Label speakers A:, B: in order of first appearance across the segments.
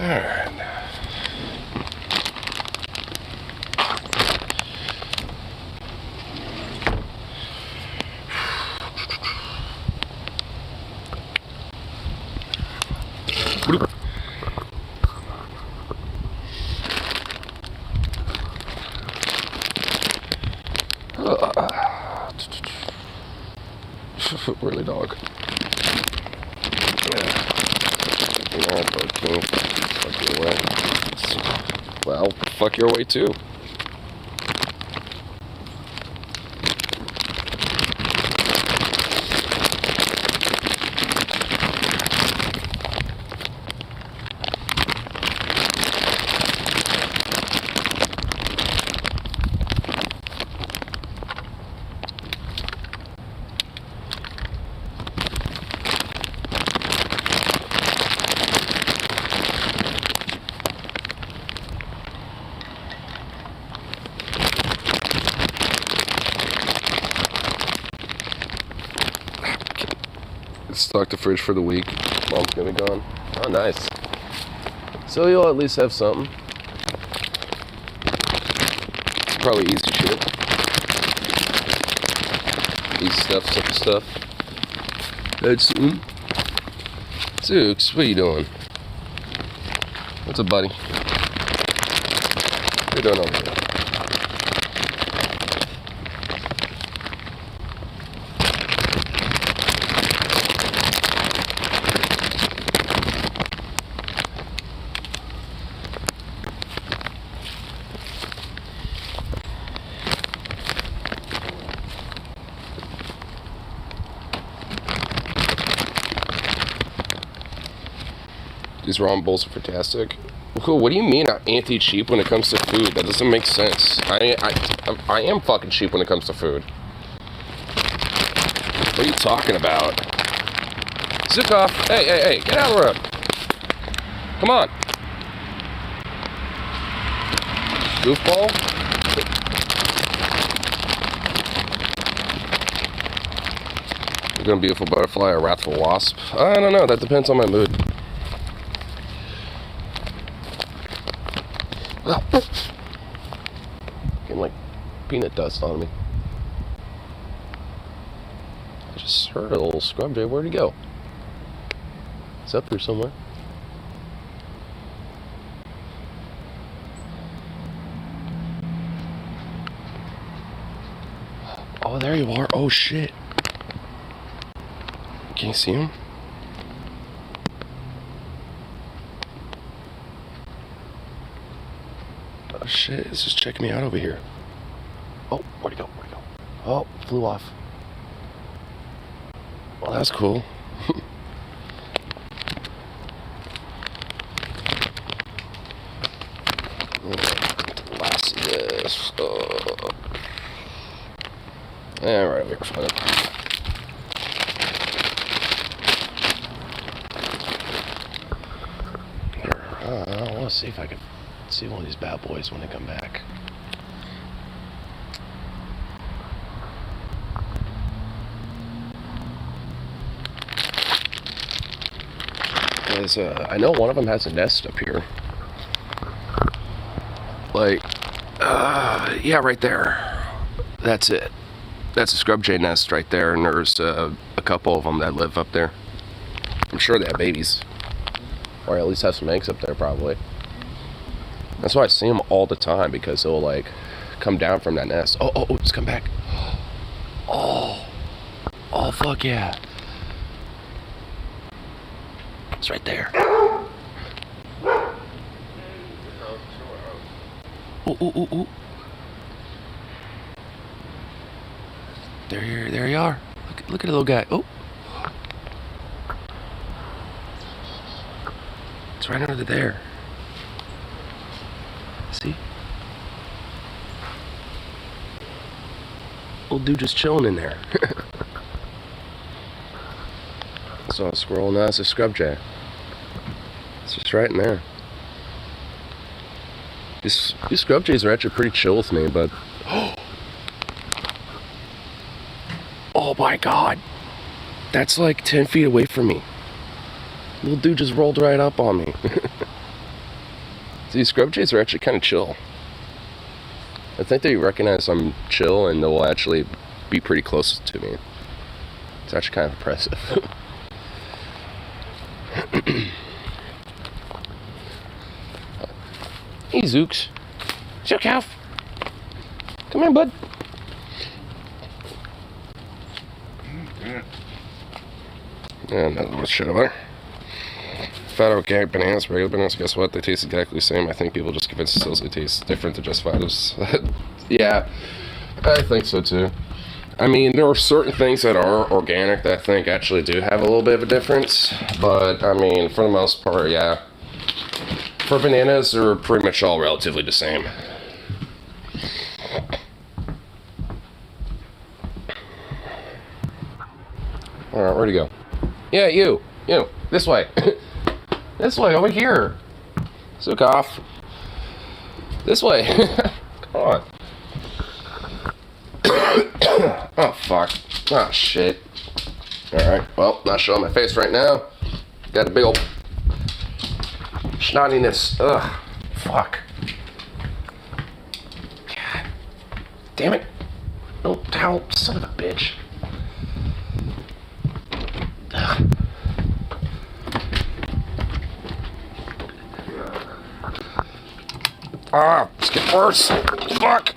A: Alright. Really, dog. Fuck your way. Well, fuck your way too. Stock the fridge for the week. Mom's gonna be gone. Oh, nice. So you'll at least have something. Probably easy shit. Easy stuff, simple stuff. That's Zooks, what are you doing? What's up, buddy? What are you doing over there? These ramen bowls are fantastic. Cool. What do you mean I'm anti-cheap when it comes to food? That doesn't make sense. I am fucking cheap when it comes to food. What are you talking about? Zukov! Hey, get out of the road. Come on. Goofball? You're gonna be a beautiful butterfly or wrathful wasp? I don't know. That depends on my mood. Getting like peanut dust on me. I just heard a little scrub jay. Where'd he go? It's up here somewhere. Oh, there you are. Oh shit. Can you see him? Oh shit, it's just checking me out over here. Oh, where'd he go? Oh, flew off. Well, that's cool. Last of this. Alright, we're fine. Here, I want to see if I can see one of these bad boys when they come back. I know one of them has a nest up here. Like, yeah, right there. That's it. That's a scrub jay nest right there, and there's a couple of them that live up there. I'm sure they have babies, or at least have some eggs up there, probably. That's why I see them all the time, because they'll like come down from that nest. Oh, it's come back. Oh, fuck yeah. It's right there. Ooh. There you are. Look at the little guy. Oh. It's right under there. See? Old dude just chilling in there. I saw a squirrel, now it's a scrub jay. It's just right in there. These scrub jays are actually pretty chill with me, but... Oh my god! That's like 10 feet away from me. Little dude just rolled right up on me. These scrub jays are actually kind of chill. I think they recognize I'm chill and they'll actually be pretty close to me. It's actually kind of impressive. Hey, Zooks. Zook Half. Come here, bud. Yeah, nothing much shit over there. Fat organic bananas, regular bananas, guess what? They taste exactly the same. I think people just convince themselves they taste different to justify those. Yeah, I think so too. I mean, there are certain things that are organic that I think actually do have a little bit of a difference. But, I mean, for the most part, yeah. For bananas, they're pretty much all relatively the same. Alright, where'd he go? Yeah, you. This way. This way, over here. Zook off. This way. Come on. Oh, fuck. Oh, shit. Alright, well, not showing my face right now. Got a big old snottiness. Ugh. Fuck. God. Damn it. No towel. Son of a bitch. Ugh. Ah, it's getting worse. Fuck.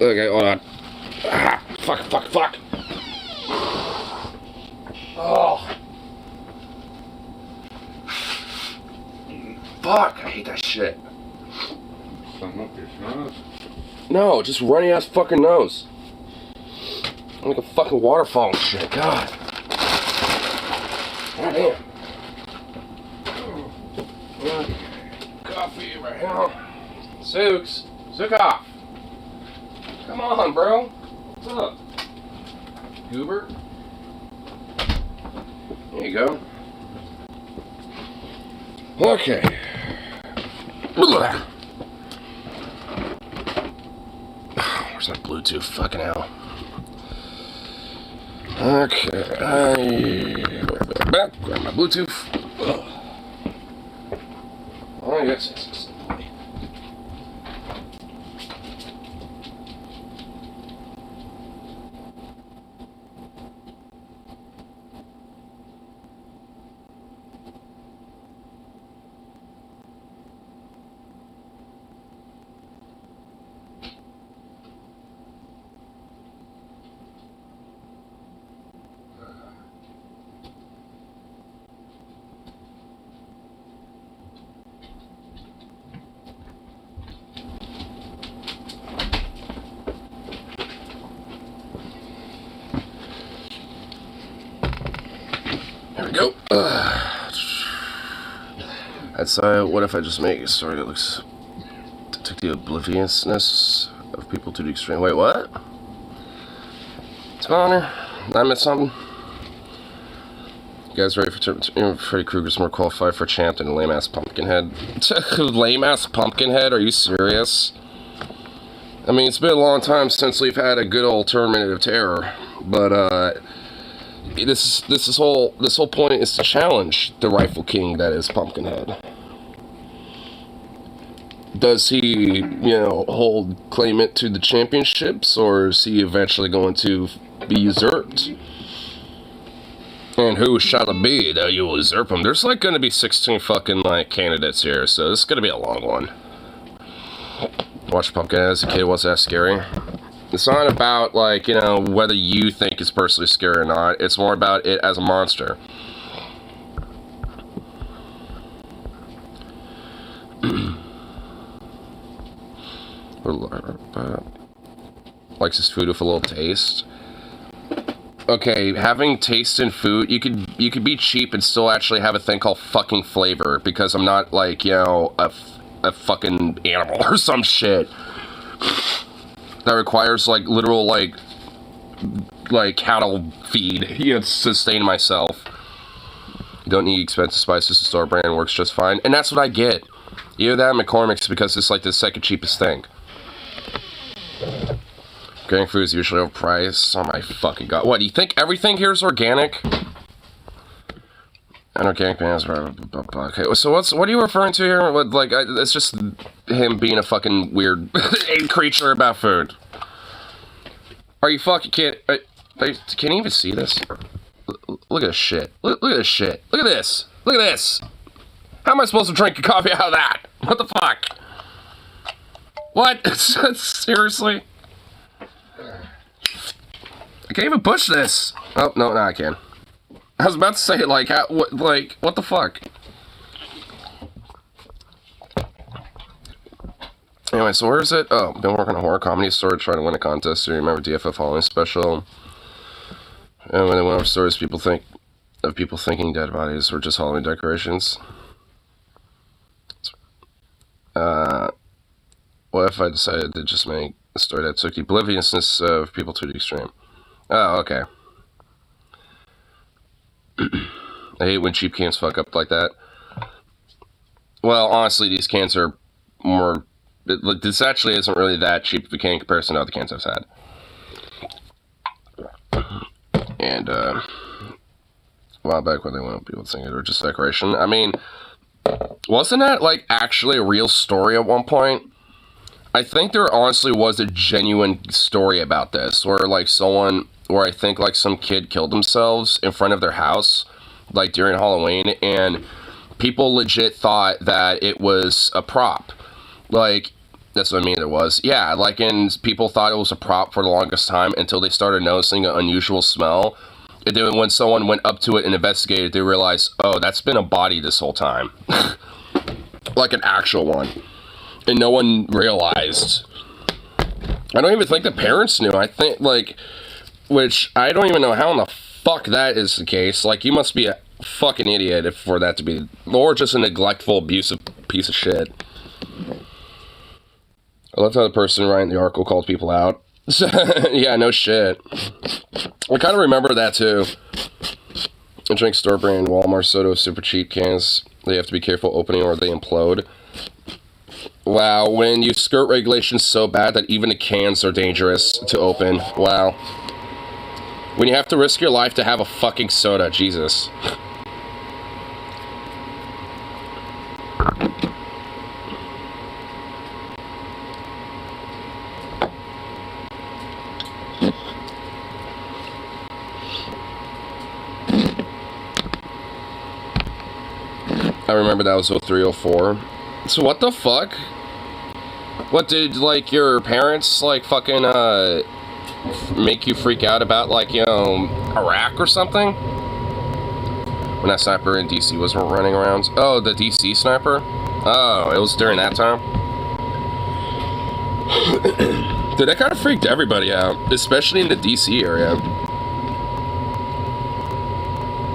A: Okay, hold on. Ah, fuck. Oh. Fuck, I hate that shit.
B: Something up your nose?
A: No, just runny ass fucking nose. Like a fucking waterfall and shit. God. God damn. Coffee right now. Zooks. Zook off. Come on, bro. What's up? Goober? There you go. Okay. Where's that Bluetooth? Fucking hell. Okay. Grab my Bluetooth. Oh, yes. There we go. That's what if I just make a story that looks to take the obliviousness of people to the extreme. Wait, what? What's going on here? I missed something. You guys ready for Freddy Krueger's more qualified for champ than a lame ass Pumpkinhead? Lame ass Pumpkinhead? Are you serious? I mean, it's been a long time since we've had a good old tournament of terror, but this whole point is to challenge the rightful king that is Pumpkinhead. Does he, hold claimant to the championships, or is he eventually going to be usurped? And who shall it be that you will usurp him? There's like going to be 16 fucking candidates here, so this is going to be a long one. Watch Pumpkinhead as a kid, was that scary? It's not about, whether you think it's personally scary or not. It's more about it as a monster. Likes his food with a little taste. Okay, having taste in food, you could be cheap and still actually have a thing called fucking flavor, because I'm not, a fucking animal or some shit. That requires, literal, cattle feed, to sustain myself. You don't need expensive spices. The store brand works just fine. And that's what I get. Either that or McCormick's, because it's, the second cheapest thing. Organic food is usually overpriced. Oh my fucking god. What, do you think everything here is organic? Inorganic bands. Okay, so what are you referring to here? What, like, it's just him being a fucking weird creature about food. Are you fucking kidding? Can you even see this? Look at this shit. Look at this shit. Look at this. Look at this. How am I supposed to drink a coffee out of that? What the fuck? What? Seriously? I can't even push this. Oh, no, I can. I was about to say, like, what the fuck? Anyway, so where is it? Oh, been working on a horror comedy store, trying to win a contest. Do you remember DFF Halloween special? And when they went over stories, people thinking dead bodies were just Halloween decorations. What if I decided to just make a story that took the obliviousness of people to the extreme? Oh, okay. I hate when cheap cans fuck up like that. Well, honestly, these cans are more... This actually isn't really that cheap of a can in comparison to other cans I've had. And, a while back when they went, people thinking they were just decoration. I mean, wasn't that, like, actually a real story at one point? I think there honestly was a genuine story about this, where, like, where I think, like, some kid killed themselves in front of their house, like, during Halloween, and people legit thought that it was a prop. Like, that's what I mean it was. Yeah, like, and people thought it was a prop for the longest time until they started noticing an unusual smell. And then when someone went up to it and investigated, they realized, oh, that's been a body this whole time. Like an actual one. And no one realized. I don't even think the parents knew. I think, like, which I don't even know how in the fuck that is the case. Like, you must be a fucking idiot for that to be, or just a neglectful, abusive piece of shit. I love how the person writing the article called people out. Yeah, no shit. I kind of remember that too. I drink store brand Walmart soda with super cheap cans. They have to be careful opening or they implode. Wow, when you skirt regulations so bad that even the cans are dangerous to open. Wow. When you have to risk your life to have a fucking soda, Jesus. I remember that was 0304. So what the fuck? What did, like, your parents, like, fucking, make you freak out about, like, you know, Iraq or something? When that sniper in DC was running around? Oh, the DC sniper? Oh, it was during that time? Dude, that kind of freaked everybody out, especially in the DC area.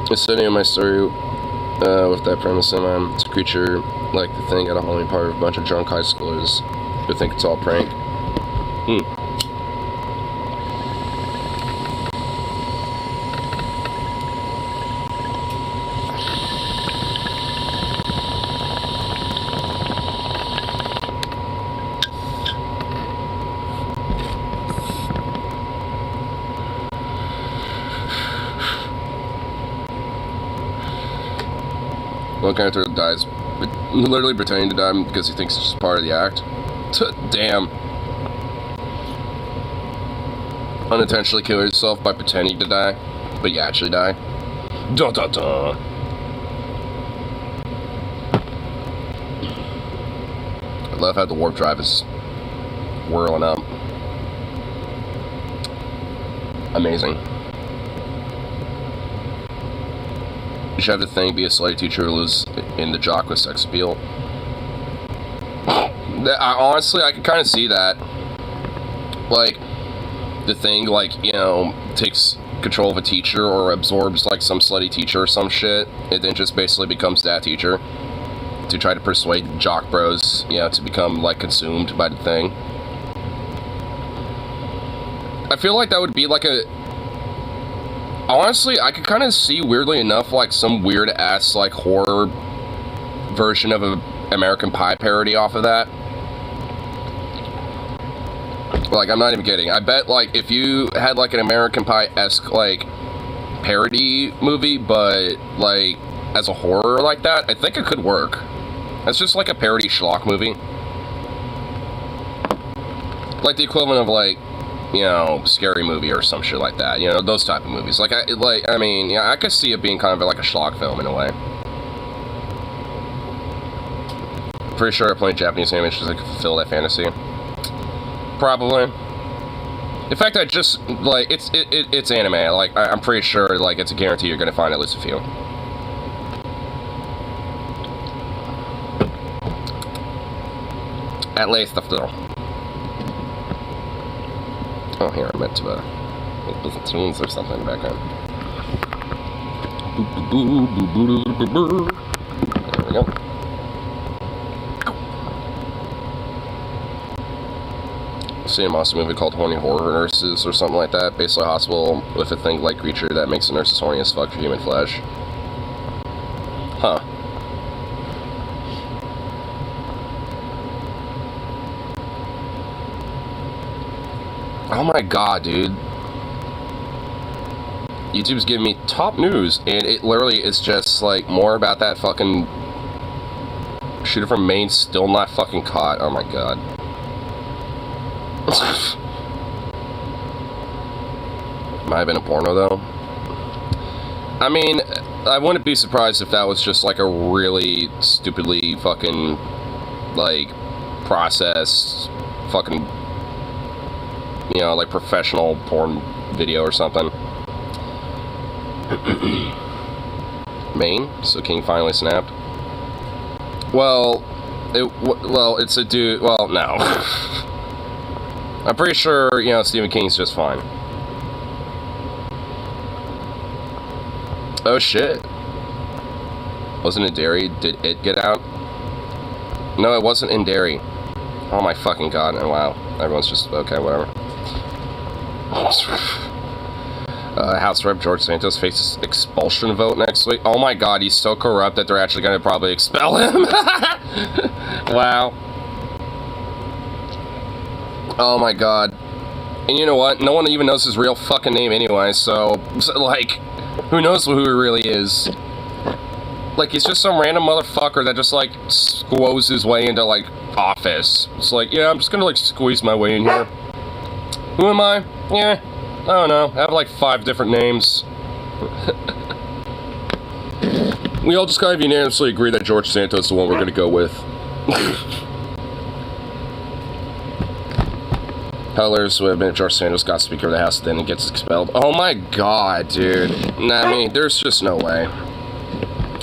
A: Just sitting in my story with that premise in mind. It's a creature like the thing at a Halloween party with a bunch of drunk high schoolers who think it's all prank. One character dies, literally pretending to die because he thinks it's just part of the act. Damn. Unintentionally kill yourself by pretending to die, but you actually die. Dun dun dun. I love how the warp drive is whirling up. Amazing. You should have the thing be a slutty teacher who lives in the jock with sex appeal. Honestly, I can kind of see that. Like, the thing, like, you know, takes control of a teacher or absorbs, like, some slutty teacher or some shit. It then just basically becomes that teacher to try to persuade jock bros, you know, to become, like, consumed by the thing. I feel like that would be, like, a... Honestly, I could kind of see, weirdly enough, like, some weird-ass, like, horror version of an American Pie parody off of that. Like, I'm not even kidding. I bet, like, if you had, like, an American Pie-esque, like, parody movie, but, like, as a horror like that, I think it could work. It's just like a parody schlock movie. Like the equivalent of like, you know, Scary Movie or some shit like that. You know, those type of movies. I mean, yeah, I could see it being kind of like a schlock film in a way. Pretty sure I played Japanese animation to fulfill that fantasy. Probably. In fact, I just, like, it's anime. Like, I'm pretty sure, like, it's a guarantee you're gonna find at least a few. At least a few. Oh, here, I meant to, put some tunes or something back on. There we go. Seen a monster movie called Horny Horror Nurses or something like that. Basically a hospital with a thing-like creature that makes the nurses horny as fuck for human flesh. Huh. Oh my god, dude. YouTube's giving me top news, and it literally is just, like, more about that fucking shooter from Maine still not fucking caught. Oh my god. Might have been a porno, though. I mean, I wouldn't be surprised if that was just, like, a really stupidly fucking, like, processed fucking, you know, like, professional porn video or something. Maine? So King finally snapped? Well, it's a dude. Well, no. I'm pretty sure, you know, Stephen King's just fine. Oh shit. Wasn't it Derry? Did it get out? No, it wasn't in Derry. Oh my fucking god. Oh, wow. Everyone's just, okay, whatever. House Rep George Santos faces expulsion vote next week. Oh my god, he's so corrupt that they're actually going to probably expel him. Wow. Oh my god. And you know what? No one even knows his real fucking name anyway, so like, who knows who he really is? Like, he's just some random motherfucker that just, like, squoze his way into, like, office. It's like, yeah, I'm just gonna, like, squeeze my way in here. Who am I? Yeah, I don't know. I have, like, 5 different names. We all just kind of unanimously agree that George Santos is the one we're gonna go with. Hellers would have been if George Santos got Speaker of the House, then it gets expelled. Oh my god, dude. Nah, I mean, there's just no way.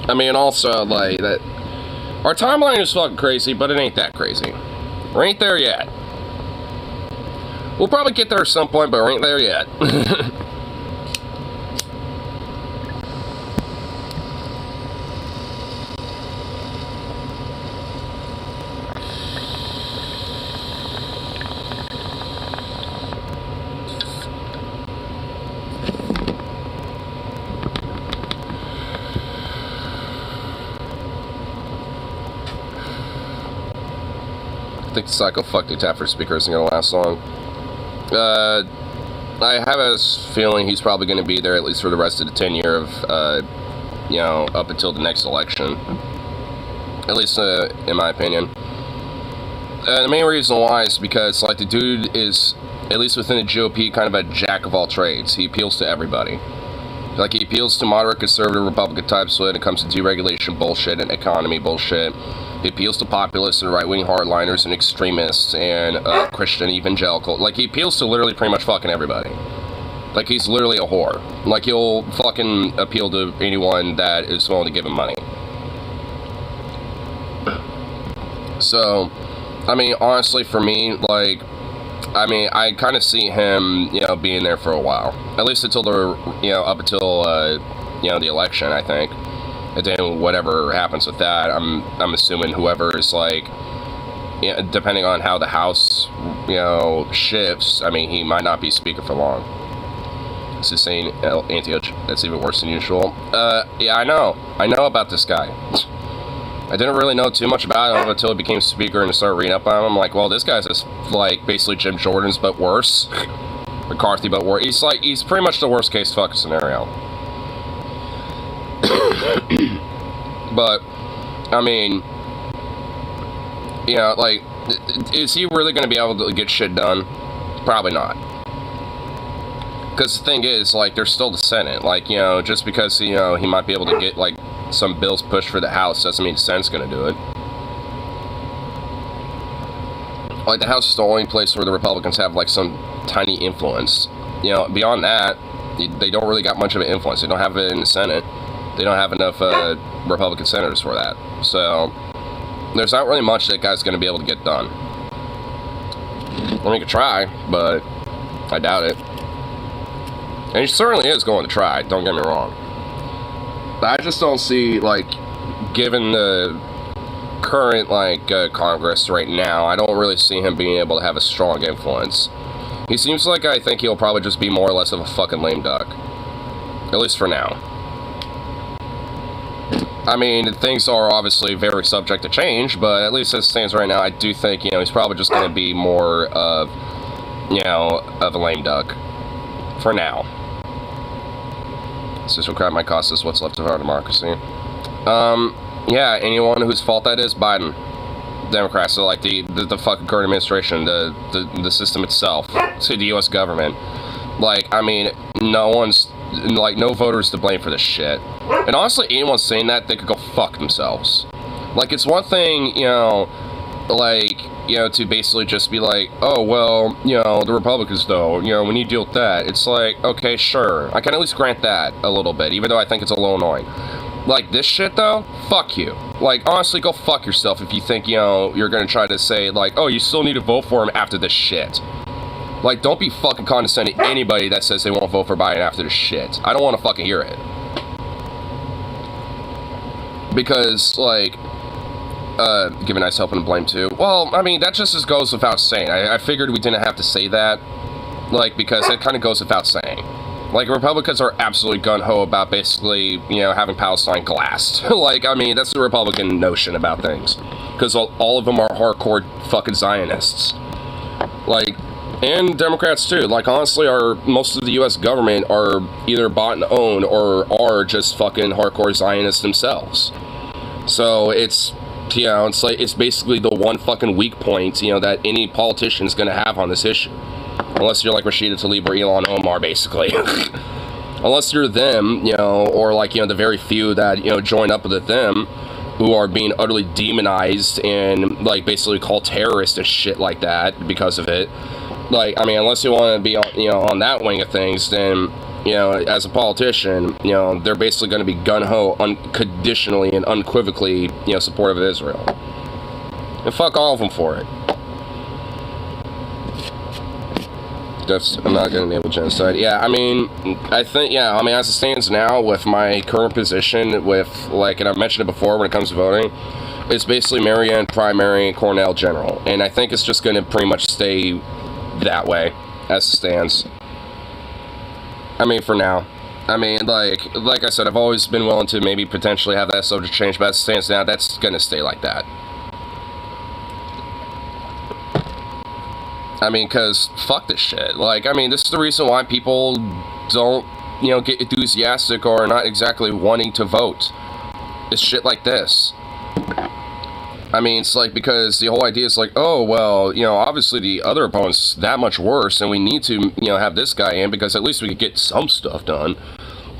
A: I mean, also, like, that... Our timeline is fucking crazy, but it ain't that crazy. We ain't there yet. We'll probably get there at some point, but we ain't there yet. I think Psycho Fuck the Taffer speaker isn't going to last long. I have a feeling he's probably going to be there at least for the rest of the tenure of, you know, up until the next election. At least, in my opinion. The main reason why is because, like, the dude is, at least within the GOP, kind of a jack of all trades. He appeals to everybody. Like, he appeals to moderate, conservative, Republican types when it comes to deregulation bullshit and economy bullshit. He appeals to populists and right-wing hardliners and extremists and Christian evangelical. Like, he appeals to literally pretty much fucking everybody. Like, he's literally a whore. Like, he'll fucking appeal to anyone that is willing to give him money. So, I mean, honestly, for me, like, I mean, I kind of see him, you know, being there for a while. At least until the, you know, up until, you know, the election, I think. And then whatever happens with that, I'm assuming whoever is, like, you know, depending on how the House, you know, shifts, I mean, he might not be Speaker for long. This is saying anti-age. That's even worse than usual. Yeah, I know about this guy. I didn't really know too much about him until he became Speaker and started reading up on him. I'm like, well, this guy's just, like, basically Jim Jordan's, but worse. McCarthy, but worse. He's pretty much the worst case fucking scenario. But, I mean, you know, like, is he really going to be able to get shit done? Probably not. Because the thing is, like, there's still the Senate. Like, you know, just because, you know, he might be able to get, like, some bills pushed for the House doesn't mean the Senate's going to do it. Like, the House is the only place where the Republicans have, like, some tiny influence. You know, beyond that, they don't really got much of an influence. They don't have it in the Senate. They don't have enough Republican senators for that. So, there's not really much that guy's going to be able to get done. I mean, he could try, but I doubt it. And he certainly is going to try, don't get me wrong. But I just don't see, like, given the current, like, Congress right now, I don't really see him being able to have a strong influence. He seems like I think he'll probably just be more or less of a fucking lame duck. At least for now. I mean, things are obviously very subject to change, but at least as it stands right now, I do think, you know, he's probably just going to be more of, you know, of a lame duck. For now. So this will might cost us what's left of our democracy. Yeah, anyone whose fault that is, Biden. Democrats, so like the fucking current administration, the system itself, to the U.S. government. Like, I mean, no voters to blame for this shit. And honestly, anyone saying that, they could go fuck themselves. Like, it's one thing, you know, like, you know, to basically just be like, oh, well, you know, the Republicans, though, you know, we need to deal with that. It's like, okay, sure. I can at least grant that a little bit, even though I think it's a little annoying. Like, this shit, though, fuck you. Like, honestly, go fuck yourself if you think, you know, you're gonna try to say, like, oh, you still need to vote for him after this shit. Like, don't be fucking condescending to anybody that says they won't vote for Biden after this shit. I don't want to fucking hear it. Because, like, give a nice help and blame, too. Well, I mean, that just goes without saying. I figured we didn't have to say that, like, because it kind of goes without saying. Like, Republicans are absolutely gung-ho about basically, you know, having Palestine glassed. Like, I mean, that's the Republican notion about things. Because all of them are hardcore fucking Zionists. Like, and Democrats, too. Like, honestly, most of the U.S. government are either bought and owned or are just fucking hardcore Zionists themselves. So, it's, you know, it's like, it's basically the one fucking weak point, you know, that any politician is going to have on this issue. Unless you're like Rashida Tlaib or Ilhan Omar, basically. Unless you're them, you know, or like, you know, the very few that, you know, join up with them who are being utterly demonized and, like, basically called terrorists and shit like that because of it. Like, I mean, unless you want to be, you know, on that wing of things, then, you know, as a politician, you know, they're basically going to be gung-ho, unconditionally and unequivocally, you know, supportive of Israel. And fuck all of them for it. I'm not going to enable genocide. Yeah, I mean, I think, yeah, I mean, as it stands now, with my current position, with, like, and I've mentioned it before when it comes to voting, it's basically Marianne primary and Cornell general. And I think it's just going to pretty much stay that way, as it stands. I mean, for now. I mean, like I said, I've always been willing to maybe potentially have that subject change, but as it stands now, that's going to stay like that. I mean, because fuck this shit. Like, I mean, this is the reason why people don't, you know, get enthusiastic or are not exactly wanting to vote. It's shit like this. I mean, it's like, because the whole idea is like, oh, well, you know, obviously the other opponent's that much worse, and we need to, you know, have this guy in because at least we could get some stuff done.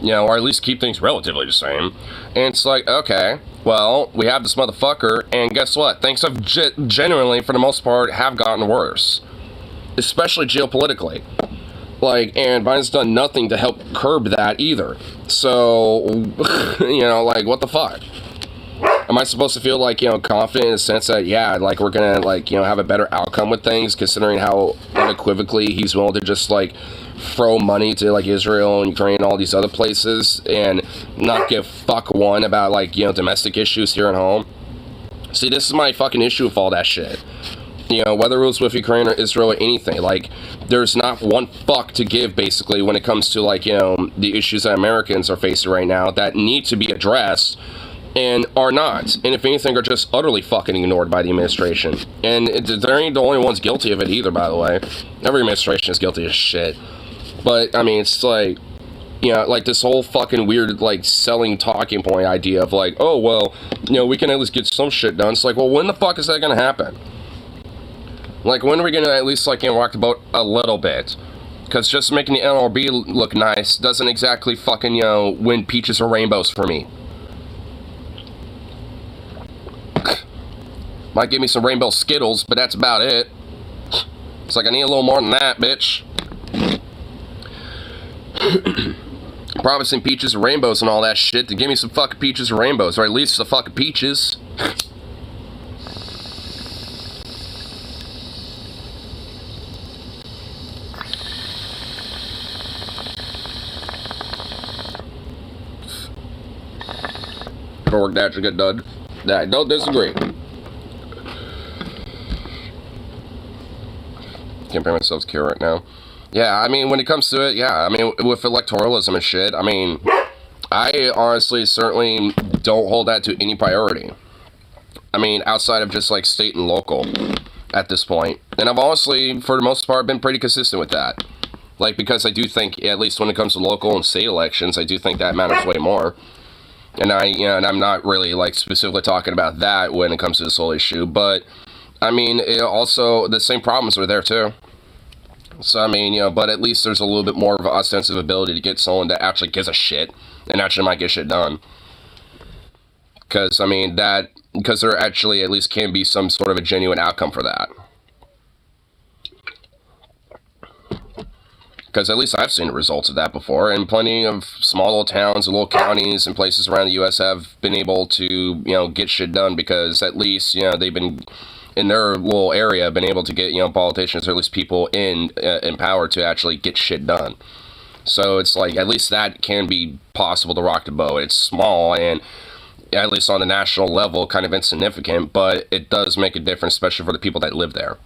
A: You know, or at least keep things relatively the same. And it's like, okay, well, we have this motherfucker, and guess what? Things have genuinely, for the most part, have gotten worse. Especially geopolitically. Like, and Biden's done nothing to help curb that either. So, you know, like, what the fuck? Am I supposed to feel, like, you know, confident in the sense that, yeah, like, we're gonna, like, you know, have a better outcome with things, considering how unequivocally he's willing to just, like, throw money to, like, Israel and Ukraine and all these other places, and not give fuck one about, like, you know, domestic issues here at home? See, this is my fucking issue with all that shit. You know, whether it was with Ukraine or Israel or anything, like, there's not one fuck to give, basically, when it comes to, like, you know, the issues that Americans are facing right now that need to be addressed and are not. And if anything, are just utterly fucking ignored by the administration. And they ain't the only ones guilty of it either, by the way. Every administration is guilty of shit. But, I mean, it's like, you know, like this whole fucking weird, like, selling talking point idea of like, oh, well, you know, we can at least get some shit done. It's like, well, when the fuck is that gonna happen? Like, when are we gonna at least, like, you know, rock the boat a little bit? Because just making the NLRB look nice doesn't exactly fucking, you know, win peaches or rainbows for me. Might give me some rainbow Skittles, but that's about it. It's like I need a little more than that, bitch. Promising peaches and rainbows and all that shit to give me some fucking peaches and rainbows, or at least the fucking peaches. Work that should get done. I don't disagree. Can't pay myself to care right now. Yeah, I mean, when it comes to it, yeah, I mean, with electoralism and shit, I mean, I honestly certainly don't hold that to any priority. I mean, outside of just like state and local at this point. And I've honestly, for the most part, been pretty consistent with that. Like, because I do think, at least when it comes to local and state elections, I do think that matters way more. And and I'm not really like specifically talking about that when it comes to this whole issue, but I mean, also the same problems are there too. So I mean, you know, but at least there's a little bit more of an ostensive ability to get someone that actually gives a shit and actually might get shit done. Because I mean because there actually at least can be some sort of a genuine outcome for that. Because at least I've seen the results of that before, and plenty of small little towns and little counties and places around the U.S. have been able to, you know, get shit done because at least, you know, they've been, in their little area, been able to get, you know, politicians or at least people in power to actually get shit done. So it's like, at least that can be possible to rock the boat. It's small and, at least on the national level, kind of insignificant, but it does make a difference, especially for the people that live there.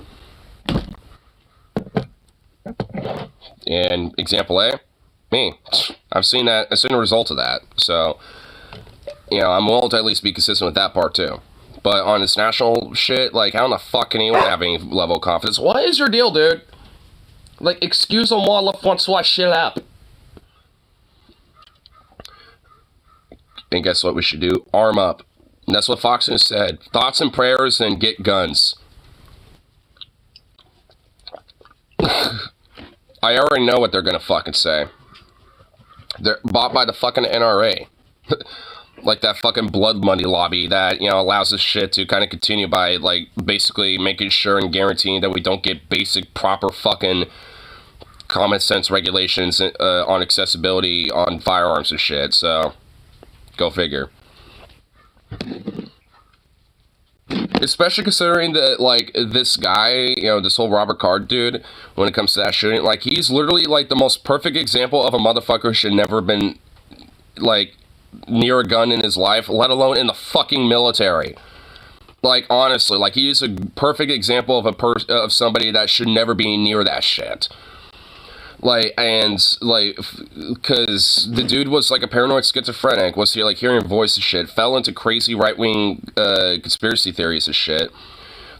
A: And example A, me. I've seen that. I've seen the result of that. So, you know, I'm willing to at least be consistent with that part too. But on this national shit, like, how in the fuck can anyone have any level of confidence? What is your deal, dude? Like, excuse-moi la Francois, shit up. And guess what we should do? Arm up. And that's what Fox has said. Thoughts and prayers and get guns. I already know what they're gonna fucking say. They're bought by the fucking NRA. Like that fucking blood money lobby that, you know, allows this shit to kind of continue by, like, basically making sure and guaranteeing that we don't get basic, proper fucking common sense regulations on accessibility on firearms and shit, so go figure. Especially considering that, like, this guy, you know, this whole Robert Card dude, when it comes to that shooting, like, he's literally, like, the most perfect example of a motherfucker who should never been, like, near a gun in his life, let alone in the fucking military. Like, honestly, like, he is a perfect example of of somebody that should never be near that shit. Like, and, like, because the dude was, like, a paranoid schizophrenic, was he, like, hearing voice and shit, fell into crazy right-wing, conspiracy theories and shit.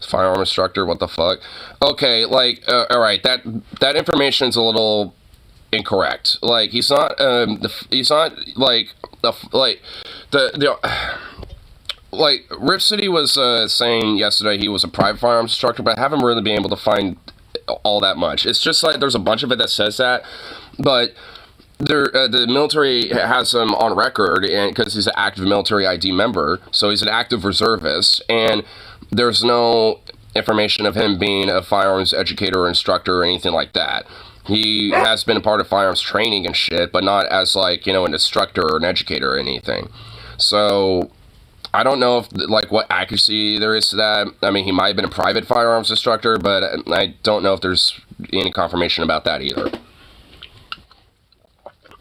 A: Firearm instructor, what the fuck? Okay, like, alright, that information is a little incorrect. Like, he's not, like, like, Rip City was, saying yesterday he was a private firearms instructor, but I haven't really been able to find all that much. It's just like there's a bunch of it that says that, but the military has him on record, and because he's an active military ID member, so he's an active reservist, and there's no information of him being a firearms educator or instructor or anything like that. He has been a part of firearms training and shit, but not as, like, you know, an instructor or an educator or anything. So I don't know if, like, what accuracy there is to that. I mean, he might have been a private firearms instructor, but I don't know if there's any confirmation about that either.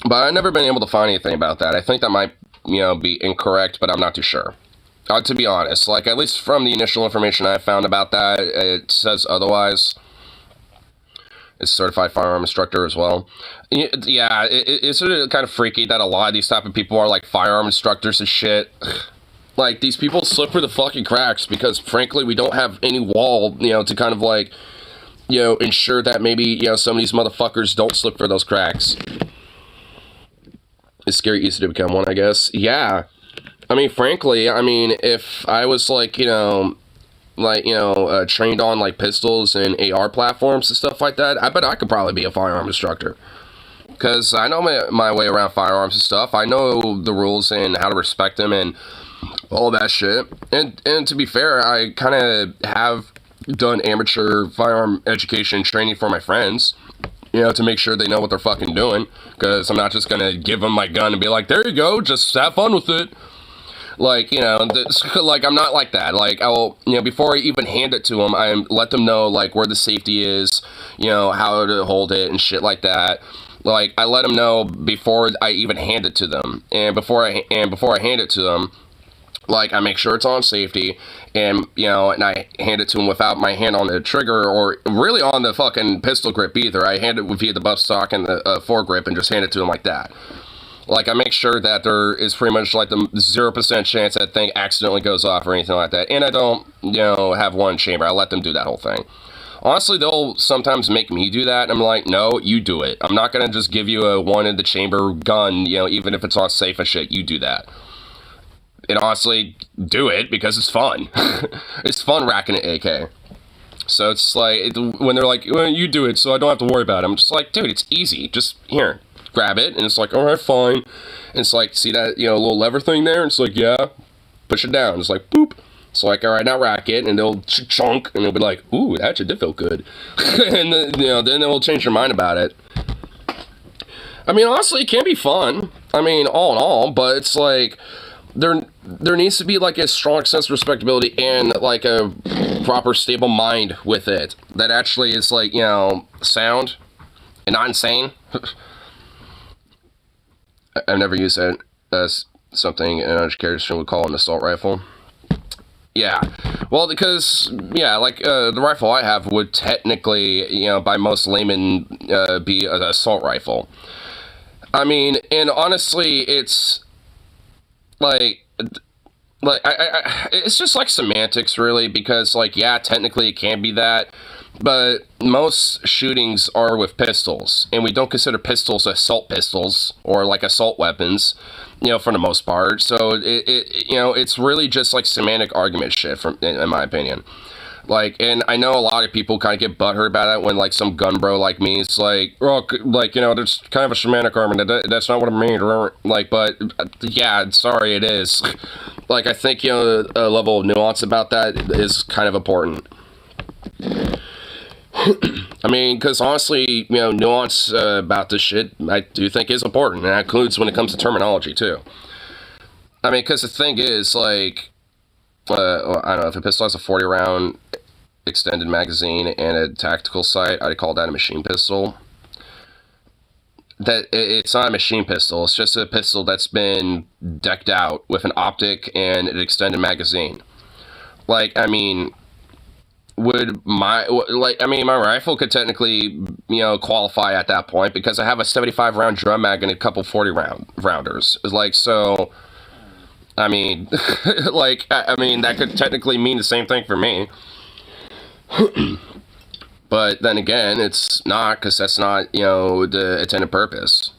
A: But I've never been able to find anything about that. I think that might, you know, be incorrect, but I'm not too sure. To be honest, like, at least from the initial information I found about that, it says otherwise. It's a certified firearm instructor as well. Yeah, it's sort of kind of freaky that a lot of these type of people are, like, firearm instructors and shit. Like, these people slip through the fucking cracks because, frankly, we don't have any wall, you know, to kind of, like, you know, ensure that maybe, you know, some of these motherfuckers don't slip through those cracks. It's scary easy to become one, I guess. Yeah. I mean, frankly, I mean, if I was like, trained on like pistols and AR platforms and stuff like that, I bet I could probably be a firearm instructor. Because I know my way around firearms and stuff. I know the rules and how to respect them and all that shit. And to be fair, I kind of have done amateur firearm education training for my friends, to make sure they know what they're fucking doing. Because I'm not just going to give them my gun and be like, there you go, just have fun with it. Like, like, I'm not like that. Like, I'll, before I even hand it to them, I let them know, like, where the safety is, how to hold it and shit like that. Like, I let them know before I even hand it to them. And before I hand it to them, like, I make sure it's on safety, and, and I hand it to them without my hand on the trigger, or really on the fucking pistol grip either. I hand it via the buttstock and the foregrip and just hand it to them like that. Like, I make sure that there is pretty much, like, the 0% chance that thing accidentally goes off or anything like that. And I don't, have one chamber. I let them do that whole thing. Honestly, they'll sometimes make me do that. I'm like, no, you do it. I'm not going to just give you a one-in-the-chamber gun, even if it's all safe as shit. You do that. And honestly, do it, because it's fun. It's fun racking an AK. So it's like, when they're like, well, you do it, so I don't have to worry about it. I'm just like, dude, it's easy. Just, here, grab it. And it's like, all right, fine. And it's like, see that, little lever thing there? And it's like, yeah. Push it down. It's like, boop. It's like, all right, now rack it. And they'll chunk. And they'll be like, ooh, that actually did feel good. And then, then they'll change their mind about it. I mean, honestly, it can be fun. I mean, all in all. But it's like, there needs to be like a strong sense of respectability and like a proper stable mind with it that actually is like, sound and not insane. I've never used that as something an education would call an assault rifle. Yeah, well, because like the rifle I have would technically, by most laymen, be an assault rifle. I mean, and honestly, it's like it's just like semantics, really, because like, yeah, technically it can be that, but most shootings are with pistols, and we don't consider pistols assault pistols or like assault weapons, for the most part. So it's really just like semantic argument shit, in my opinion. Like, and I know a lot of people kind of get butthurt about it when, like, some gun bro like me is like, oh, like, there's kind of a semantic argument. That's not what I mean. Like, but, yeah, sorry, it is. Like, I think, a level of nuance about that is kind of important. I mean, because honestly, nuance about this shit, I do think is important. And that includes when it comes to terminology, too. I mean, because the thing is, like, I don't know, if a pistol has a 40-round extended magazine and a tactical sight, I'd call that a machine pistol. That it's not a machine pistol, it's just a pistol that's been decked out with an optic and an extended magazine. Like, I mean, my rifle could technically, qualify at that point, because I have a 75-round drum mag and a couple 40-rounders. Like, so, I mean, like, I mean, that could technically mean the same thing for me. But then again, it's not, because that's not, the intended purpose.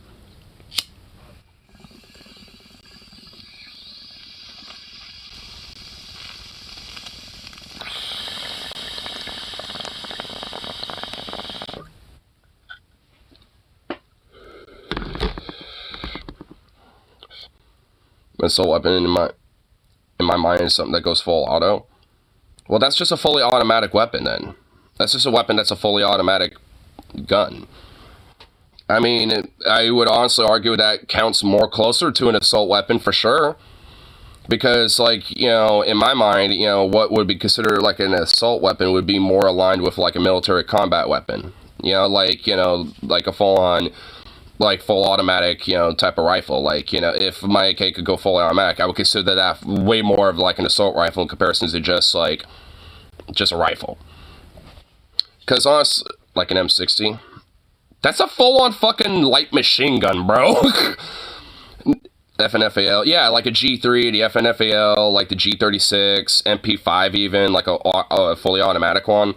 A: Assault weapon in my mind is something that goes full auto. Well, that's just a fully automatic weapon then. That's just a weapon that's a fully automatic gun. I mean, I would honestly argue that counts more closer to an assault weapon for sure. Because, like, in my mind, what would be considered like an assault weapon would be more aligned with like a military combat weapon. Like a full-on, like, full automatic, type of rifle. Like, if my AK could go full automatic, I would consider that way more of like an assault rifle in comparison to just a rifle. Because honestly, like an M60, that's a full-on fucking light machine gun, bro. FNFAL, yeah, like a G3, the FNFAL, like the G36, MP5 like a fully automatic one.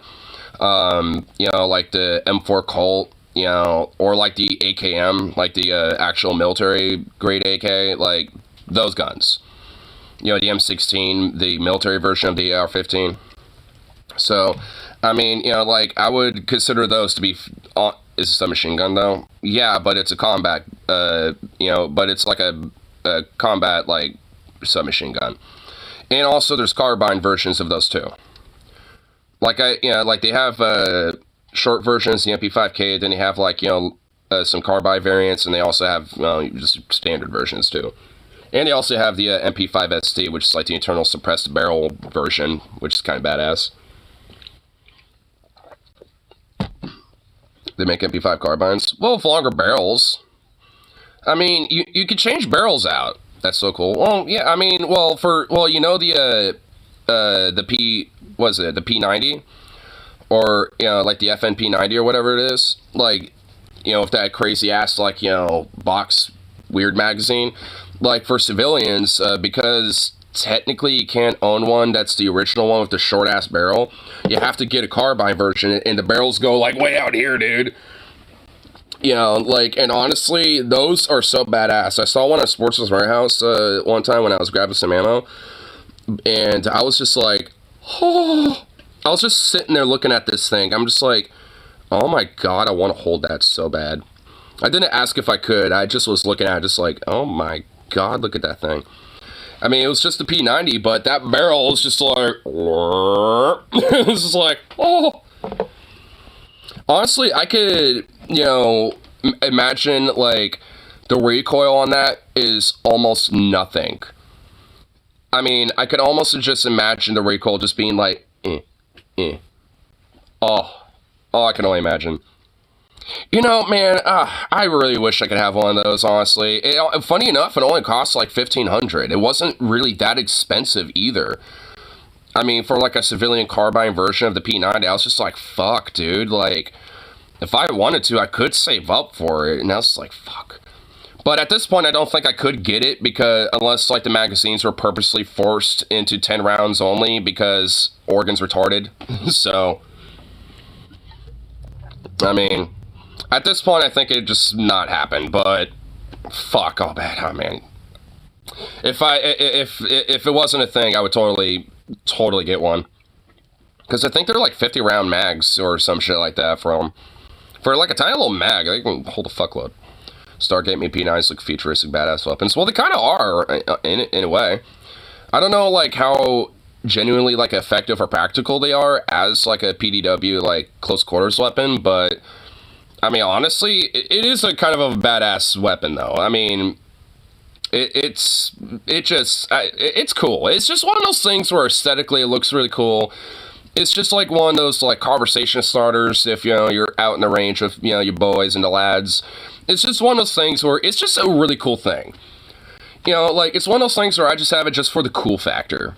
A: Like the M4 Colt, you know, or like the AKM, like the actual military grade AK, like those guns. You know, the M16, the military version of the AR-15. So, I mean, you know, like, I would consider those to be, is a submachine gun, though? Yeah, but it's a combat, you know, but it's like a combat, like, submachine gun. And also, there's carbine versions of those, too. Like, like, they have, short versions, the MP5K, then they have, like, you know, some carbine variants, and they also have, just standard versions, too. And they also have the MP5ST, which is, like, the internal suppressed barrel version, which is kind of badass. They make MP5 carbines. Well, with longer barrels. I mean, you could change barrels out. That's so cool. Well, yeah, I mean, you know the the P90? Or, you know, like the FNP90 or whatever it is. Like, you know, with that crazy ass, like, you know, box weird magazine. Like, for civilians, because technically you can't own one that's the original one with the short ass barrel. You have to get a carbine version, and the barrels go like way out here, dude. You know, like, and honestly, those are so badass. I saw one at Sportsman's Warehouse one time when I was grabbing some ammo, and I was just like, oh, I was just sitting there looking at this thing. I'm just like, oh my god, I want to hold that so bad. I didn't ask if I could. I just was looking at it, just like, oh my god, look at that thing. I mean, it was just the P90, but that barrel was just like, it was just like, oh. Honestly, I could, you know, imagine, like, the recoil on that is almost nothing. I mean, I could almost just imagine the recoil just being like, Oh, I can only imagine. You know, man, I really wish I could have one of those, honestly. Funny enough, it only costs like $1,500. It wasn't really that expensive either. I mean, for like a civilian carbine version of the P90, I was just like, fuck, dude. Like, if I wanted to, I could save up for it. And I was like, fuck. But at this point, I don't think I could get it because unless like the magazines were purposely forced into 10 rounds only because organs retarded. So, I mean, at this point, I think it just not happen. But fuck, oh man. If it wasn't a thing, I would totally get one. Because I think they're like 50 round mags or some shit like that for like a tiny little mag. They can hold a fuckload. Stargate me P9s look futuristic badass weapons. Well, they kind of are in a way. I don't know like how genuinely like effective or practical they are as like a PDW like close quarters weapon, but I mean honestly, it is a kind of a badass weapon though. I mean, it's cool. It's just one of those things where aesthetically it looks really cool. It's just like one of those like conversation starters if, you know, you're out in the range with, you know, your boys and the lads. It's just one of those things where it's just a really cool thing. You know, like, it's one of those things where I just have it just for the cool factor.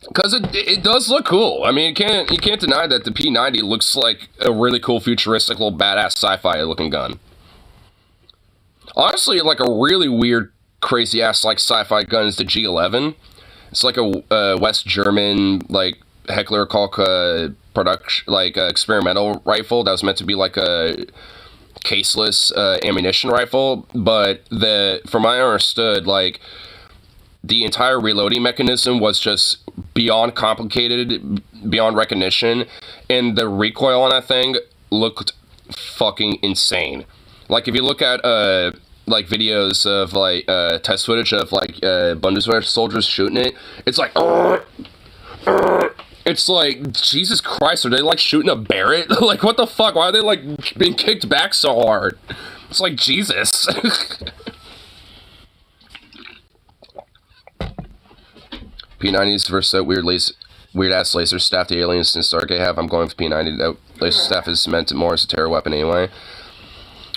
A: Because it does look cool. I mean, you can't deny that the P90 looks like a really cool, futuristic, little badass sci-fi looking gun. Honestly, like a really weird, crazy-ass, like, sci-fi gun is the G11. It's like a West German, like, Heckler Koch production, like, experimental rifle that was meant to be like a caseless ammunition rifle, but from what I understood, like, the entire reloading mechanism was just beyond complicated, beyond recognition, and the recoil on that thing looked fucking insane. Like, if you look at like videos of like test footage of like Bundeswehr soldiers shooting it, it's like it's like, Jesus Christ, are they like shooting a Barrett? Like, what the fuck? Why are they like being kicked back so hard? It's like, Jesus. P90s versus that weird ass laser staff the aliens in Stargate have. I'm going with P90. That laser staff is meant to more as a terror weapon anyway.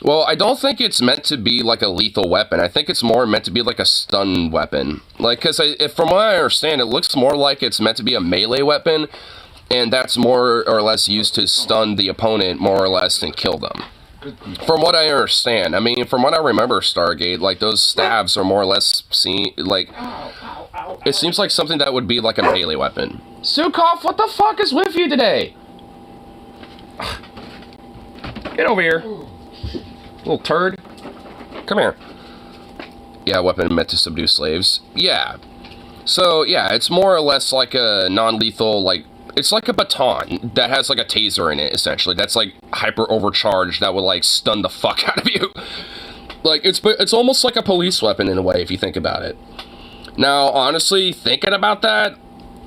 A: Well, I don't think it's meant to be like a lethal weapon. I think it's more meant to be like a stun weapon. Like, because from what I understand, it looks more like it's meant to be a melee weapon, and that's more or less used to stun the opponent more or less and kill them. From what I understand. I mean, from what I remember, Stargate, like, those stabs are more or less seen, like, it seems like something that would be like a melee weapon. Sukov, what the fuck is with you today? Get over here. Little turd. Come here. Yeah, weapon meant to subdue slaves. Yeah. So, yeah, it's more or less like a non-lethal, like, it's like a baton that has, like, a taser in it, essentially. That's, like, hyper-overcharged that would, like, stun the fuck out of you. Like, it's almost like a police weapon in a way, if you think about it. Now, honestly, thinking about that,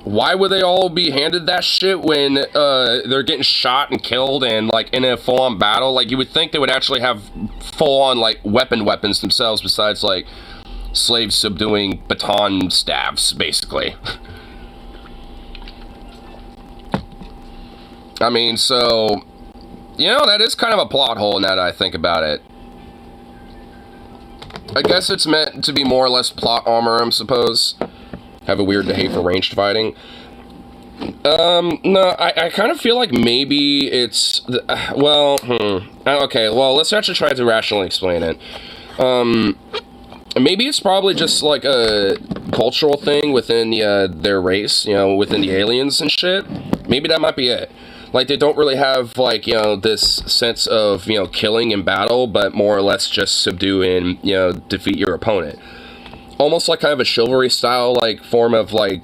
A: why would they all be handed that shit when they're getting shot and killed and, like, in a full-on battle? Like, you would think they would actually have full-on, like, weapons themselves besides, like, slaves subduing baton staffs, basically. I mean, so, you know, that is kind of a plot hole now that I think about it. I guess it's meant to be more or less plot armor, I suppose. Have a weird hate for ranged fighting. No, I kind of feel like maybe it's, okay, well, let's actually try to rationally explain it. Maybe it's probably just like a cultural thing within their race, you know, within the aliens and shit. Maybe that might be it. Like, they don't really have, like, you know, this sense of, you know, killing in battle, but more or less just subdue and, you know, defeat your opponent. Almost like kind of a chivalry style, like, form of, like,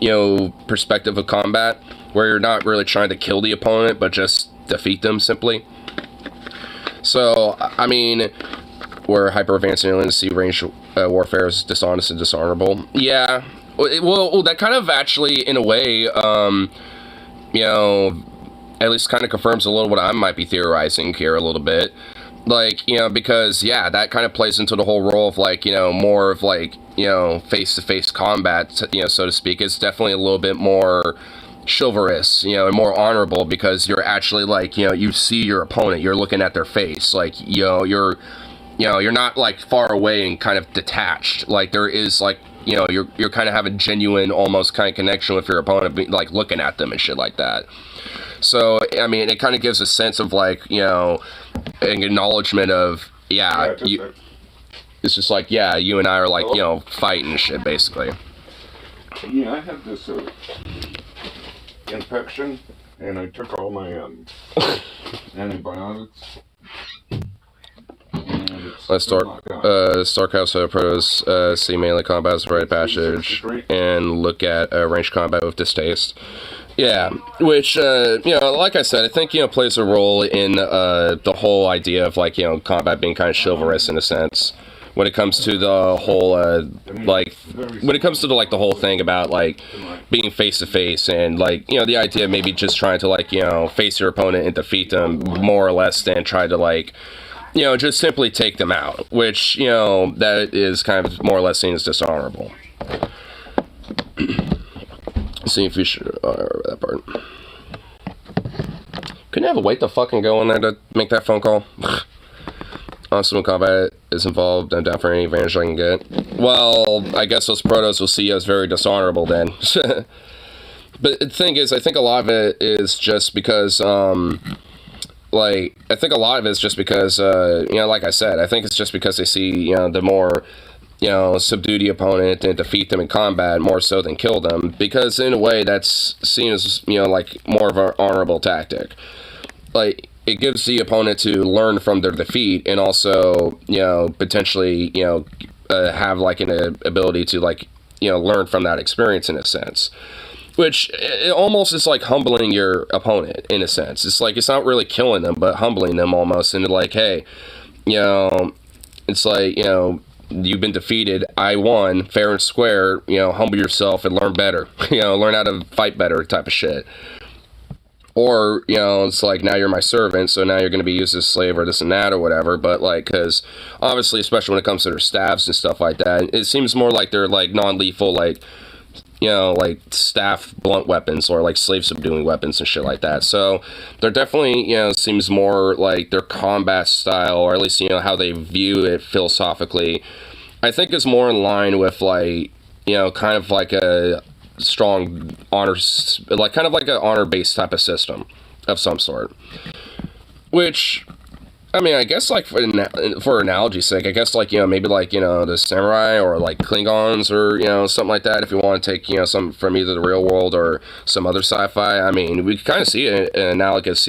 A: you know, perspective of combat, where you're not really trying to kill the opponent, but just defeat them, simply. So, I mean, where hyper-advanced aliens see range warfare as dishonest and dishonorable. Yeah, well, that kind of actually, in a way, you know, at least kind of confirms a little what I might be theorizing here a little bit. Like, you know, because, yeah, that kind of plays into the whole role of, like, you know, more of, like, you know, face-to-face combat, you know, so to speak. It's definitely a little bit more chivalrous, you know, and more honorable because you're actually, like, you know, you see your opponent, you're looking at their face, like, you know, you're not, like, far away and kind of detached. Like, there is, like, you know, you're kind of having genuine, almost kind of connection with your opponent, like, looking at them and shit like that. So, I mean, it kind of gives a sense of, like, you know, an acknowledgement of, yeah, it's just like, yeah, you and I are, like, you know, fighting and shit, basically.
B: Yeah, I had this infection, and I took all my antibiotics.
A: Let's start. Starcraft Protoss see melee combat as a rite of passage, and look at ranged combat with distaste. Yeah, which, you know, like I said, I think, you know, plays a role in the whole idea of, like, you know, combat being kind of chivalrous in a sense. When it comes to the whole, like, when it comes to, like, the whole thing about, like, being face-to-face and, like, you know, the idea of maybe just trying to, like, you know, face your opponent and defeat them more or less than try to, like, you know, just simply take them out, which, you know, that is kind of more or less seen as dishonorable. See if you should, that part. Couldn't you have a wait to fucking go in there to make that phone call? Honestly, when combat is involved, I'm down for any advantage I can get. Well, I guess those protos will see as very dishonorable then. But the thing is, I think a lot of it is just because, like, I think a lot of it is just because, you know, like I said, I think it's just because they see, you know, the more, you know, subdue the opponent and defeat them in combat more so than kill them, because in a way that's seen as, you know, like, more of an honorable tactic. Like, it gives the opponent to learn from their defeat and also, you know, potentially, you know, have, like, an ability to, like, you know, learn from that experience in a sense. Which, it almost is like humbling your opponent, in a sense. It's like, it's not really killing them, but humbling them almost into, like, hey, you know, it's like, you know, you've been defeated, I won, fair and square, you know, humble yourself and learn better. You know, learn how to fight better type of shit. Or, you know, it's like, now you're my servant, so now you're going to be used as a slave or this and that or whatever. But, like, because obviously, especially when it comes to their staffs and stuff like that, it seems more like they're, like, non-lethal, like, you know, like, staff blunt weapons or, like, slave subduing weapons and shit like that. So they're definitely, you know, seems more like their combat style, or at least, you know, how they view it philosophically, I think is more in line with, like, you know, kind of like a strong honor, like, kind of like an honor-based type of system of some sort. Which, I mean, I guess like for analogy's sake, I guess like maybe like the samurai or like Klingons or something like that. If you want to take some from either the real world or some other sci-fi, I mean, we kind of see it analogous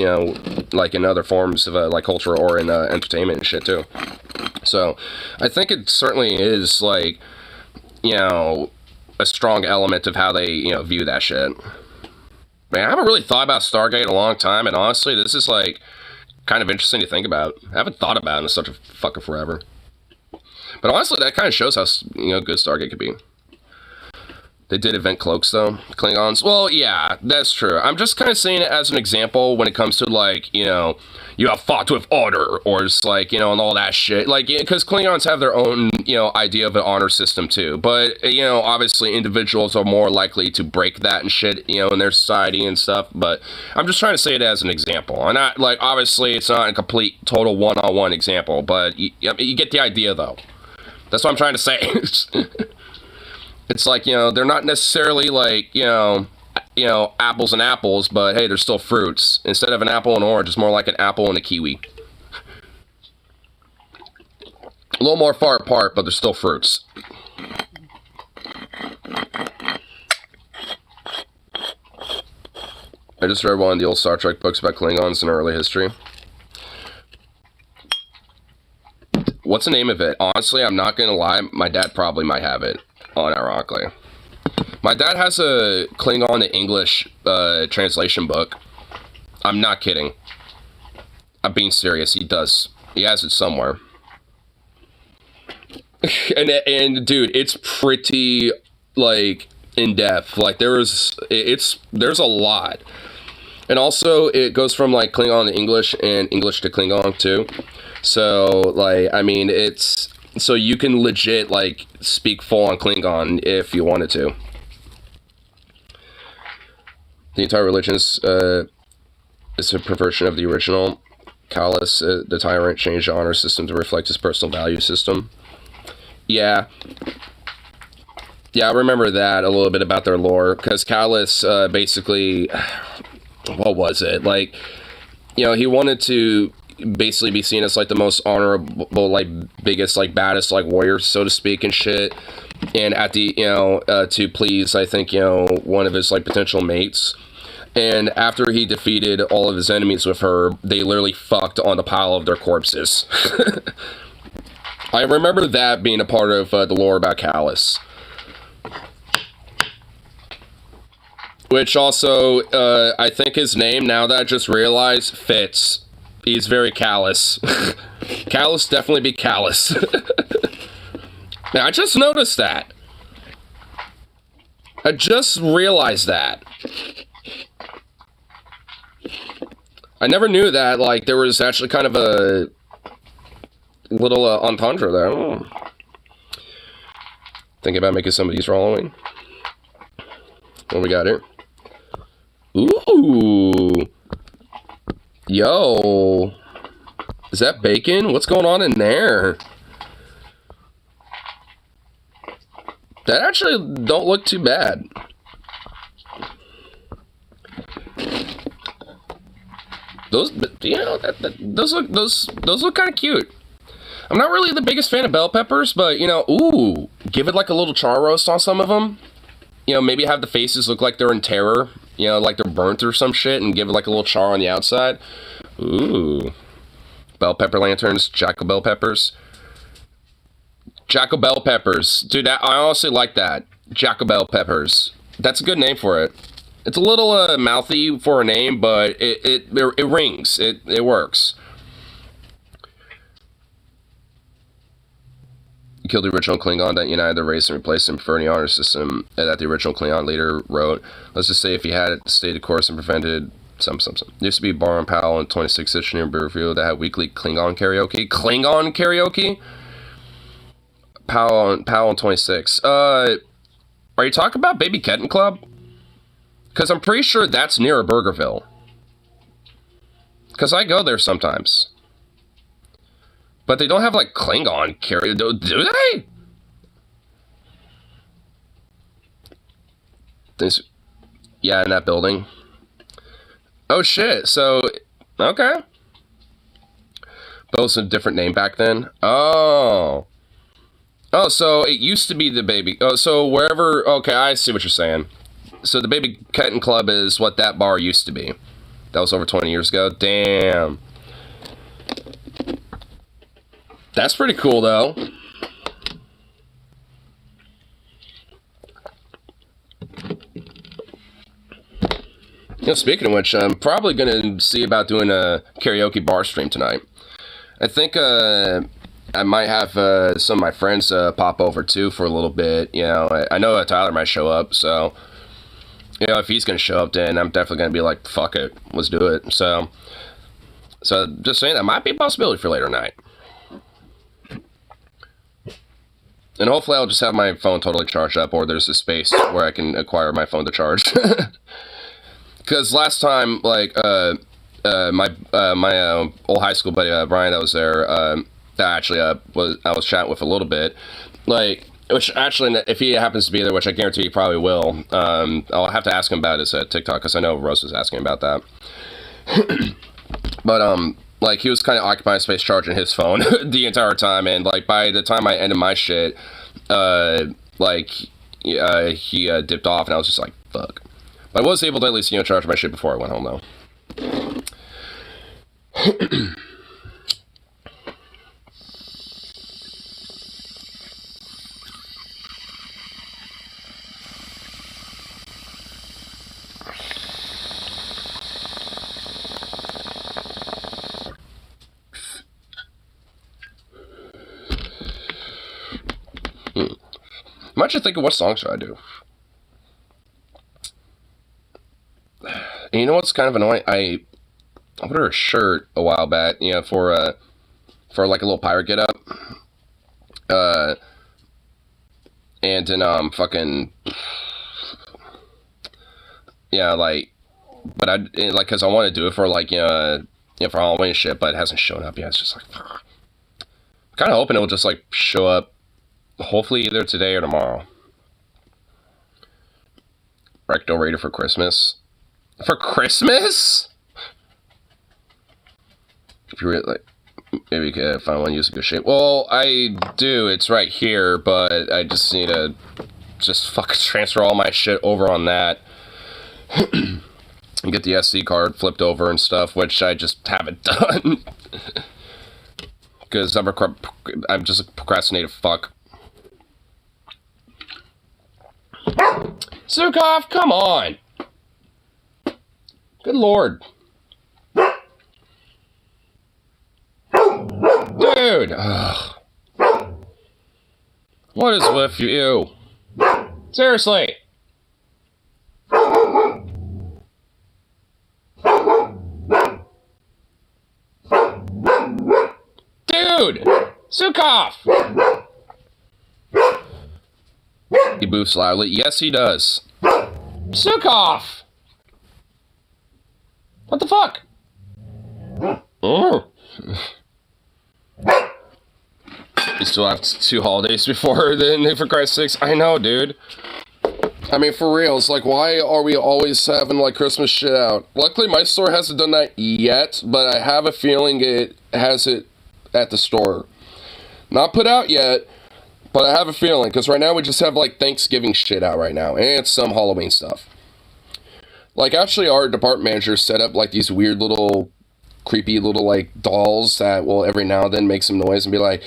A: like in other forms of like culture or in entertainment and shit too. So, I think it certainly is like a strong element of how they view that shit. Man, I haven't really thought about Stargate in a long time, and honestly, this is like kind of interesting to think about. I haven't thought about it in such a fucking forever. But honestly, that kind of shows how good Stargate could be. They did invent cloaks, though. Klingons. Well, yeah, that's true. I'm just kind of saying it as an example when it comes to, like, you have fought with honor, or it's like, and all that shit. Like, because Klingons have their own, idea of an honor system, too. But, obviously individuals are more likely to break that and shit, in their society and stuff. But I'm just trying to say it as an example. And not, like, obviously it's not a complete, total one-on-one example. But you get the idea, though. That's what I'm trying to say. It's like, they're not necessarily like, apples and apples, but hey, they're still fruits. Instead of an apple and orange, it's more like an apple and a kiwi. A little more far apart, but they're still fruits. I just read one of the old Star Trek books about Klingons in early history. What's the name of it? Honestly, I'm not gonna lie, my dad probably might have it. Unironically. My dad has a Klingon to English translation book. I'm not kidding. I'm being serious. He does. He has it somewhere. and dude, it's pretty like in depth. Like there's a lot. And also it goes from like Klingon to English and English to Klingon too. So like I mean it's so you can legit, like, speak full on Klingon if you wanted to. The entire religion is a perversion of the original. Callus, the tyrant, changed the honor system to reflect his personal value system. Yeah. Yeah, I remember that a little bit about their lore. Because Callus, basically... What was it? Like, he wanted to basically be seen as like the most honorable, like biggest, like baddest, like warrior, so to speak, and shit. And at the to please, I think one of his like potential mates. And after he defeated all of his enemies with her, they literally fucked on the pile of their corpses. I remember that being a part of the lore about Callus. Which also, I think his name, now that I just realized, fits. He's very callous. Callous definitely be callous. Now, I just noticed that. I just realized that. I never knew that, like, there was actually kind of a little entendre there. Oh. Thinking about making some of these for Halloween. What we got here? Ooh. Yo. Is that bacon? What's going on in there? That actually don't look too bad. Those, those look kind of cute. I'm not really the biggest fan of bell peppers, but ooh, give it like a little char roast on some of them. Maybe have the faces look like they're in terror. Like they're burnt or some shit, and give it like a little char on the outside. Ooh. Bell pepper lanterns, jackal bell peppers. Jackal bell peppers. Dude, I honestly like that. Jackal bell peppers. That's a good name for it. It's a little mouthy for a name, but it rings. It works. You killed the original Klingon that united the race and replaced him for the honor system that the original Klingon leader wrote. Let's just say if he had stayed the course and prevented some. There used to be a bar in Powell in 26th Century in Beerfield that had weekly Klingon karaoke. Klingon karaoke? Powell in 26. Are you talking about Baby Kitten Club? Because I'm pretty sure that's near Burgerville. Because I go there sometimes. But they don't have, like, Klingon karaoke. Do they? Yeah, in that building. Oh, shit. So, okay. But it was a different name back then. Oh. Oh, so it used to be the baby. Oh, so wherever. Okay, I see what you're saying. So the Baby Kitten Club is what that bar used to be. That was over 20 years ago. Damn. That's pretty cool, though. You know, speaking of which, I'm probably going to see about doing a karaoke bar stream tonight. I think I might have some of my friends pop over, too, for a little bit. You know, I know Tyler might show up, so... You know, if he's going to show up, then I'm definitely going to be like, fuck it, let's do it. So just saying, that might be a possibility for later night. And hopefully I'll just have my phone totally charged up, or there's a space where I can acquire my phone to charge. Because last time, like, my old high school buddy, Brian, that was there, that actually I was chatting with a little bit, like... Which, actually, if he happens to be there, which I guarantee he probably will, I'll have to ask him about his TikTok, because I know Rose was asking about that. But, like, he was kind of occupying space charging his phone the entire time, and, like, by the time I ended my shit, like, he dipped off, and I was just like, fuck. But I was able to at least, you know, charge my shit before I went home, though. I'm actually thinking, what song should I do? And you know what's kind of annoying? I ordered a shirt a while back, you know, for like a little pirate get up. And then fucking, yeah, like, but like, cause I want to do it for like, you know, for Halloween shit, but it hasn't shown up yet. It's just like, fuck. I'm kind of hoping it will just like show up. Hopefully either today or tomorrow. Recto Raider for Christmas. For Christmas? If you really, like, maybe you could find one using good shape. Well, I do. It's right here, but I just need to just fucking transfer all my shit over on that. And get the SD card flipped over and stuff, which I just haven't done. Because I'm just a procrastinative fuck. Zukov, come on! Good lord. Dude! Ugh. What is with you? Seriously! Dude! Zukov! He boofs loudly. Yes, he does. Zukov! What the fuck? Oh. We still have 2 holidays before then, for Christ's sakes. I know, dude. I mean, for real, it's like, why are we always having, like, Christmas shit out? Luckily, my store hasn't done that yet, but I have a feeling it has it at the store. Not put out yet, but I have a feeling, because right now we just have, like, Thanksgiving shit out right now, and some Halloween stuff. Like, actually, our department manager set up, like, these weird little, creepy little, like, dolls that will every now and then make some noise and be like,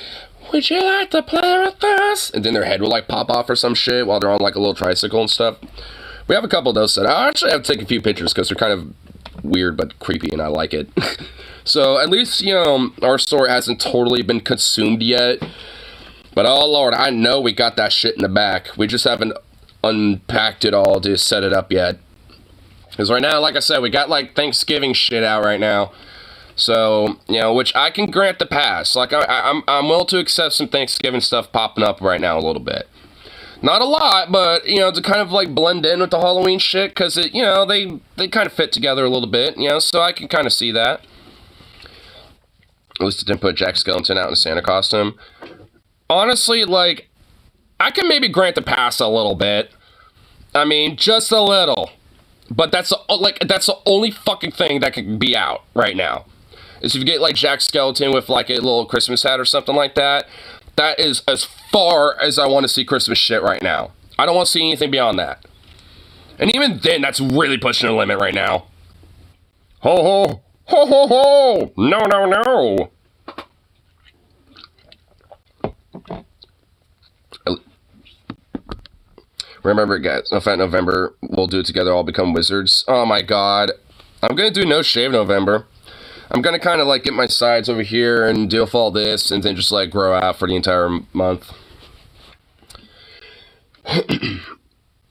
A: would you like to play with us? And then their head will, like, pop off or some shit while they're on, like, a little tricycle and stuff. We have a couple of those set. I actually have to take a few pictures because they're kind of weird but creepy, and I like it. So, at least, you know, our store hasn't totally been consumed yet. But, oh, Lord, I know we got that shit in the back. We just haven't unpacked it all to set it up yet. Because right now, like I said, we got, like, Thanksgiving shit out right now. So, you know, which I can grant the pass. Like, I'm willing to accept some Thanksgiving stuff popping up right now a little bit. Not a lot, but, you know, to kind of, like, blend in with the Halloween shit. Because, you know, they kind of fit together a little bit, you know, so I can kind of see that. At least it didn't put Jack Skellington out in a Santa costume. Honestly, like, I can maybe grant the pass a little bit. I mean, just a little. But that's the only fucking thing that can be out right now. is if you get like Jack Skeleton with like a little Christmas hat or something like that. That is as far as I want to see Christmas shit right now. I don't want to see anything beyond that. And even then, that's really pushing the limit right now. Ho ho! Ho ho ho! No, no, no! Remember, guys, No Fat November, we'll do it together, all become wizards. Oh my god. I'm gonna do No Shave November. I'm gonna kind of like get my sides over here and deal with all this and then just like grow out for the entire month.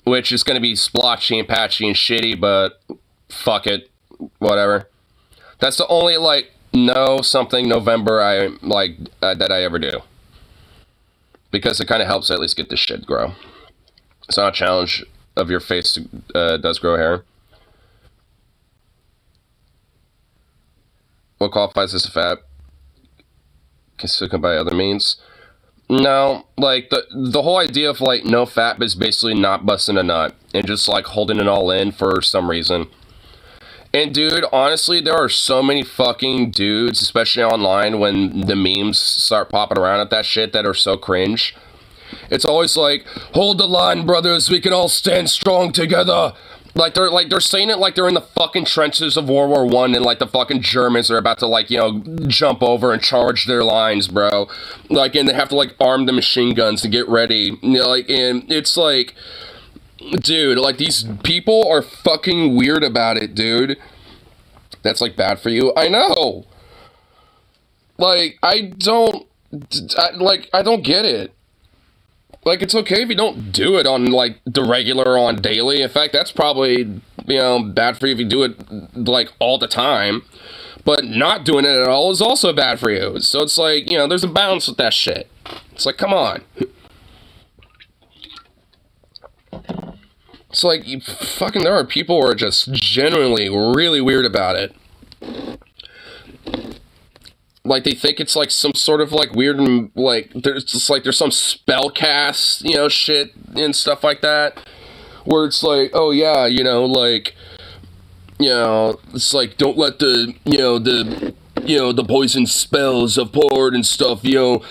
A: Which is gonna be splotchy and patchy and shitty, but fuck it. Whatever. That's the only like no something November I like that I ever do. Because it kind of helps at least get this shit grow. It's not a challenge of your face does grow hair. What qualifies as a fat? Can still come by other means. No, like the whole idea of like no fat is basically not busting a nut and just like holding it all in for some reason. And dude, honestly, there are so many fucking dudes, especially online when the memes start popping around at that shit that are so cringe. It's always like, hold the line, brothers, we can all stand strong together. They're saying it like they're in the fucking trenches of World War I and like the fucking Germans are about to like, you know, jump over and charge their lines, bro. Like, and they have to like arm the machine guns to get ready. You know, like, and it's like, dude, like these people are fucking weird about it, dude. That's like bad for you. I know. Like, I don't get it. Like, it's okay if you don't do it on, like, the regular or on daily. In fact, that's probably, you know, bad for you if you do it, like, all the time. But not doing it at all is also bad for you. So it's like, you know, there's a balance with that shit. It's like, come on. It's like, there are people who are just genuinely really weird about it. Like, they think it's, like, some sort of, like, weird, like, there's some spell cast, you know, shit and stuff like that. Where it's like, oh, yeah, you know, like, you know, it's like, don't let the, the poison spells of Port and stuff, you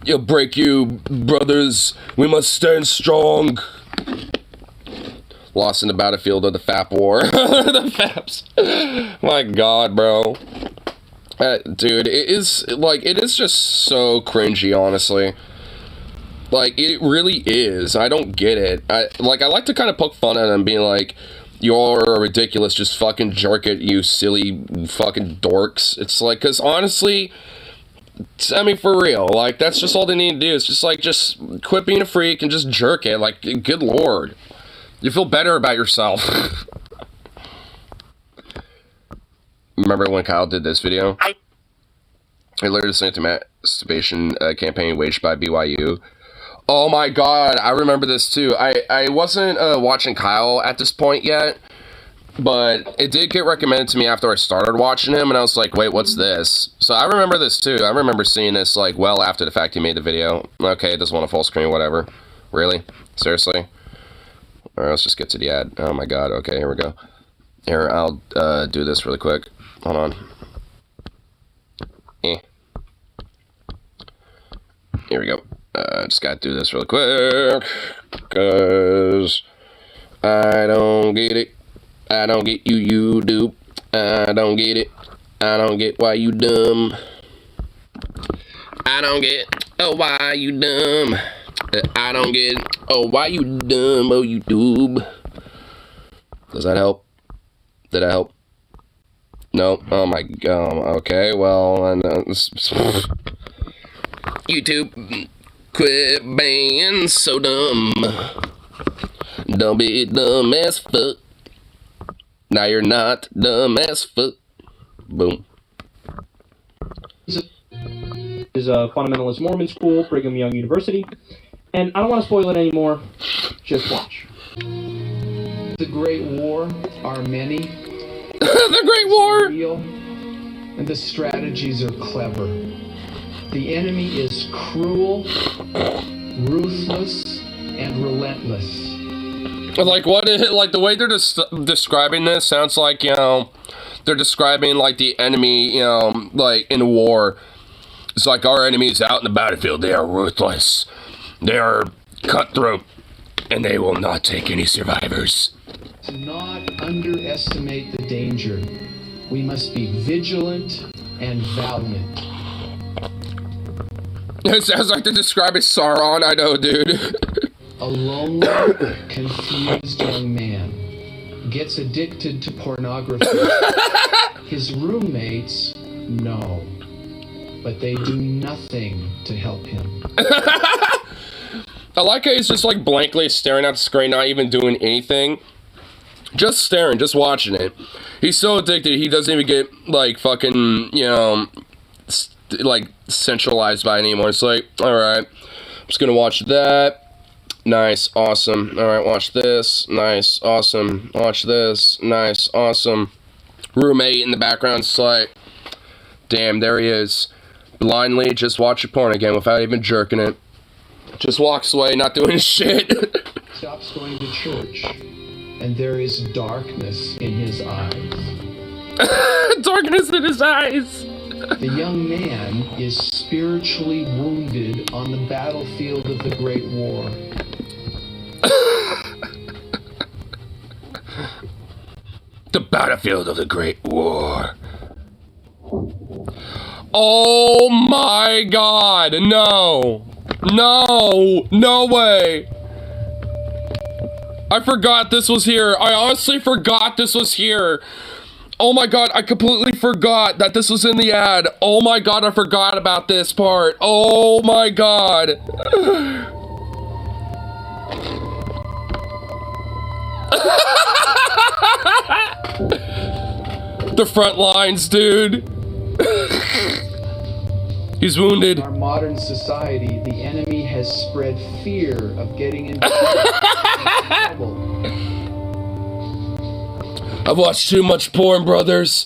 A: know, break you, brothers. We must stand strong. Lost in the battlefield of the Fap War. The Faps. My God, bro. Dude, it is just so cringy, honestly. Like, it really is. I don't get it. I like to kind of poke fun at them, being like, you're ridiculous, just fucking jerk it, you silly fucking dorks. It's like, because honestly, I mean, for real, like, that's just all they need to do. It's just like, just quit being a freak and just jerk it. Like, good lord. You feel better about yourself. Remember when Kyle did this video? Hitler to anti-masturbation campaign waged by BYU. Oh my god, I remember this too. I wasn't watching Kyle at this point yet, but it did get recommended to me after I started watching him, and I was like, wait, what's this? So I remember this too. I remember seeing this like well after the fact he made the video. Okay, it doesn't want to full screen, whatever. Really? Seriously? Alright, let's just get to the ad. Oh my god, okay, here we go. Here, I'll do this really quick. Hold on. Here we go. Just gotta do this really quick. Cause I don't get it. I don't get you, you dupe. I don't get it. I don't get why you dumb. I don't get, oh, why you dumb. I don't get, oh, why you dumb, oh, you doob. Does that help? Did that help? No. Oh my god. Okay, well, I know. YouTube, quit being so dumb. Don't be dumb as fuck. Now you're not dumb as fuck. Boom.
C: Is a fundamentalist Mormon school, Brigham Young University, and I don't want to spoil it anymore. Just watch.
D: The Great War are many.
A: The Great War!
D: Real, and the strategies are clever. The enemy is cruel, ruthless, and relentless.
A: Like, what is it? Like, the way they're describing this sounds like, you know, they're describing, like, the enemy, you know, like, in war. It's like our enemies out in the battlefield, they are ruthless. They are cutthroat, and they will not take any survivors.
D: Do not underestimate the danger. We must be vigilant and valiant.
A: It sounds like they're describing Sauron, I know, dude.
D: A lonely, confused young man gets addicted to pornography. His roommates know, but they do nothing to help him.
A: I like how he's just like blankly staring at the screen, not even doing anything. Just staring, just watching it. He's so addicted, he doesn't even get like fucking, you know, like centralized by it anymore. It's like, alright, I'm just gonna watch that. Nice, awesome. Alright, watch this. Nice, awesome. Watch this. Nice, awesome. Roommate in the background, it's like, damn, there he is. Blindly just watching porn again without even jerking it. Just walks away, not doing shit.
D: Stops going to church, and there is darkness in his eyes.
A: Darkness in his eyes.
D: The young man is spiritually wounded on the battlefield of the Great War.
A: The battlefield of the Great War. Oh my god, no. No, no way. I forgot this was here. I honestly forgot this was here. Oh my god, I completely forgot that this was in the ad. Oh my god, I forgot about this part. Oh my god. The front lines, dude. He's wounded.
D: In our modern society, the enemy has spread fear of getting into trouble.
A: I've watched too much porn, brothers.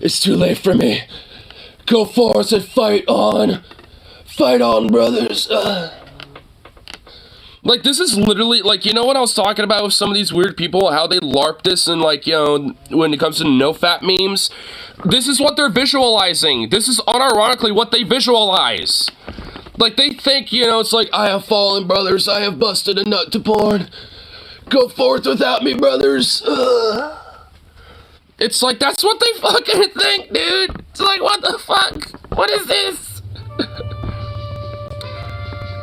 A: It's too late for me. Go forth and fight on. Fight on, brothers. Like, this is literally, like, you know what I was talking about with some of these weird people, how they LARP this and, like, you know, when it comes to no-fat memes? This is what they're visualizing. This is unironically what they visualize. Like, they think, you know, it's like, I have fallen, brothers. I have busted a nut to porn. Go forth without me, brothers. It's like, that's what they fucking think, dude. It's like, what the fuck? What is this?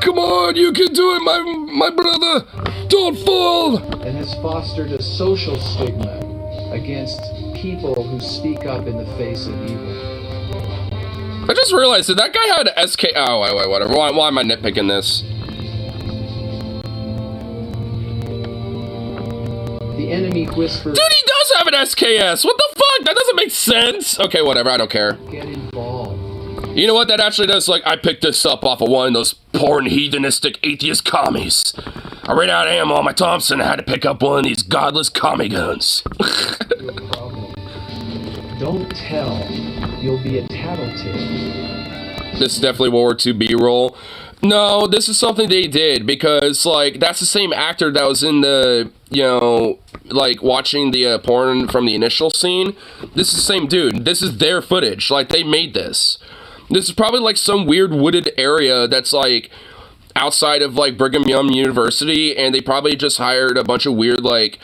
A: Come on, you can do it, my brother. Don't fall.
D: And has fostered a social stigma against people who speak up in the face of evil.
A: I just realized that that guy had an SK. Oh, wait, whatever. Why am I nitpicking this?
D: The enemy whispers.
A: Dude, he does have an SKS. What the fuck? That doesn't make sense. Okay, whatever. I don't care.
D: Get involved.
A: You know what? That actually does. Like, I picked this up off of one of those porn heathenistic atheist commies. I ran out of ammo on my Thompson and I had to pick up one of these godless commie guns.
D: Your problem. Don't tell. You'll be a tattletale.
A: This is definitely World War II B-roll. No, this is something they did because, like, that's the same actor that was in the, you know, like, watching the porn from the initial scene. This is the same dude. This is their footage. Like, they made this. This is probably, like, some weird wooded area that's, like, outside of, like, Brigham Young University, and they probably just hired a bunch of weird, like,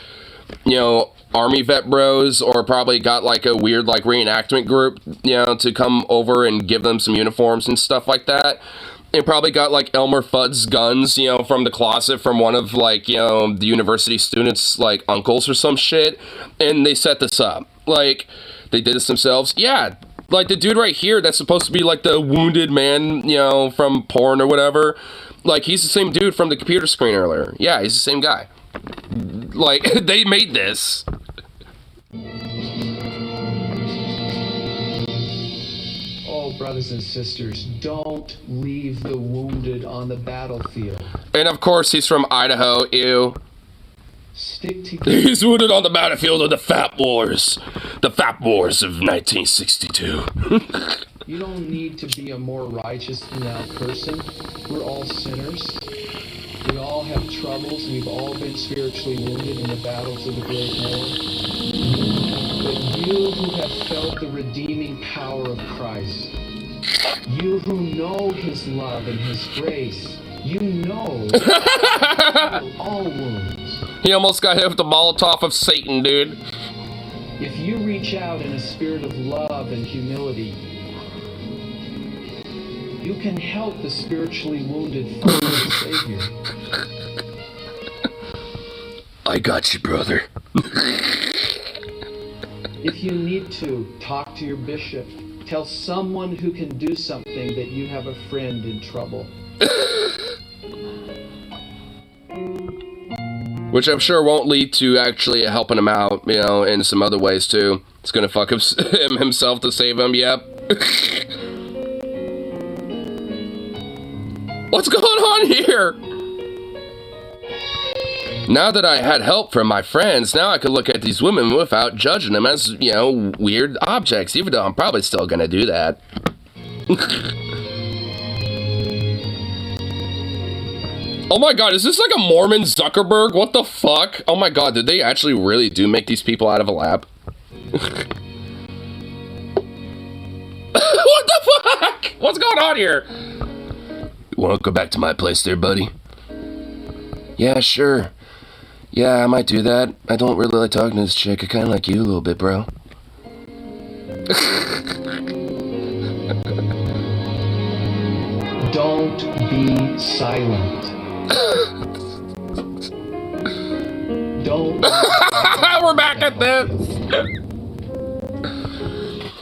A: you know, Army vet bros, or probably got, like, a weird, like, reenactment group, you know, to come over and give them some uniforms and stuff like that. And probably got, like, Elmer Fudd's guns, you know, from the closet from one of, like, you know, the university students' like, uncles or some shit. And they set this up. Like, they did this themselves. Yeah, like, the dude right here that's supposed to be, like, the wounded man, you know, from porn or whatever. Like, he's the same dude from the computer screen earlier. Yeah, he's the same guy. Like, they made this.
D: Brothers and sisters, don't leave the wounded on the battlefield.
A: And of course, he's from Idaho. Ew.
D: Stick together.
A: He's wounded on the battlefield of the Fat Wars. The Fat Wars of 1962.
D: You don't need to be a more righteous than that person. We're all sinners. We all have troubles, and we've all been spiritually wounded in the battles of the Great War. But You who have felt the redeeming power of Christ, you who know his love and his grace, you know all wounds.
A: He almost got hit with the Molotov of Satan, dude.
D: If you reach out in a spirit of love and humility, you can help the spiritually wounded find the Savior.
A: I got you, brother.
D: If you need to, talk to your bishop. Tell someone who can do something that you have a friend in trouble.
A: Which I'm sure won't lead to actually helping him out, you know, in some other ways too. It's gonna fuck him himself to save him, yep. What's going on here? Now that I had help from my friends, now I could look at these women without judging them as, you know, weird objects, even though I'm probably still gonna do that. Oh my god, is this like a Mormon Zuckerberg? What the fuck? Oh my god, did they actually really do make these people out of a lab? What the fuck? What's going on here? You wanna go back to my place there, buddy? Yeah, sure. Yeah, I might do that. I don't really like talking to this chick. I kinda like you a little bit, bro.
D: Don't be silent. Don't.
A: We're back at this.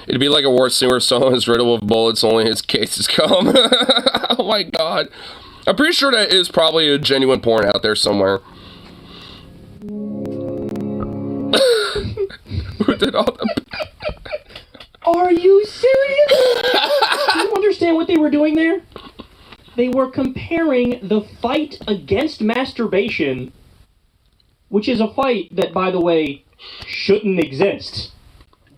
A: It'd be like a war scene where someone is riddled with bullets, only his case has come. Oh my god. I'm pretty sure that is probably a genuine porn out there somewhere. Who did all the...
C: Are you serious? Do you understand what they were doing there? They were comparing the fight against masturbation, which is a fight that, by the way, shouldn't exist.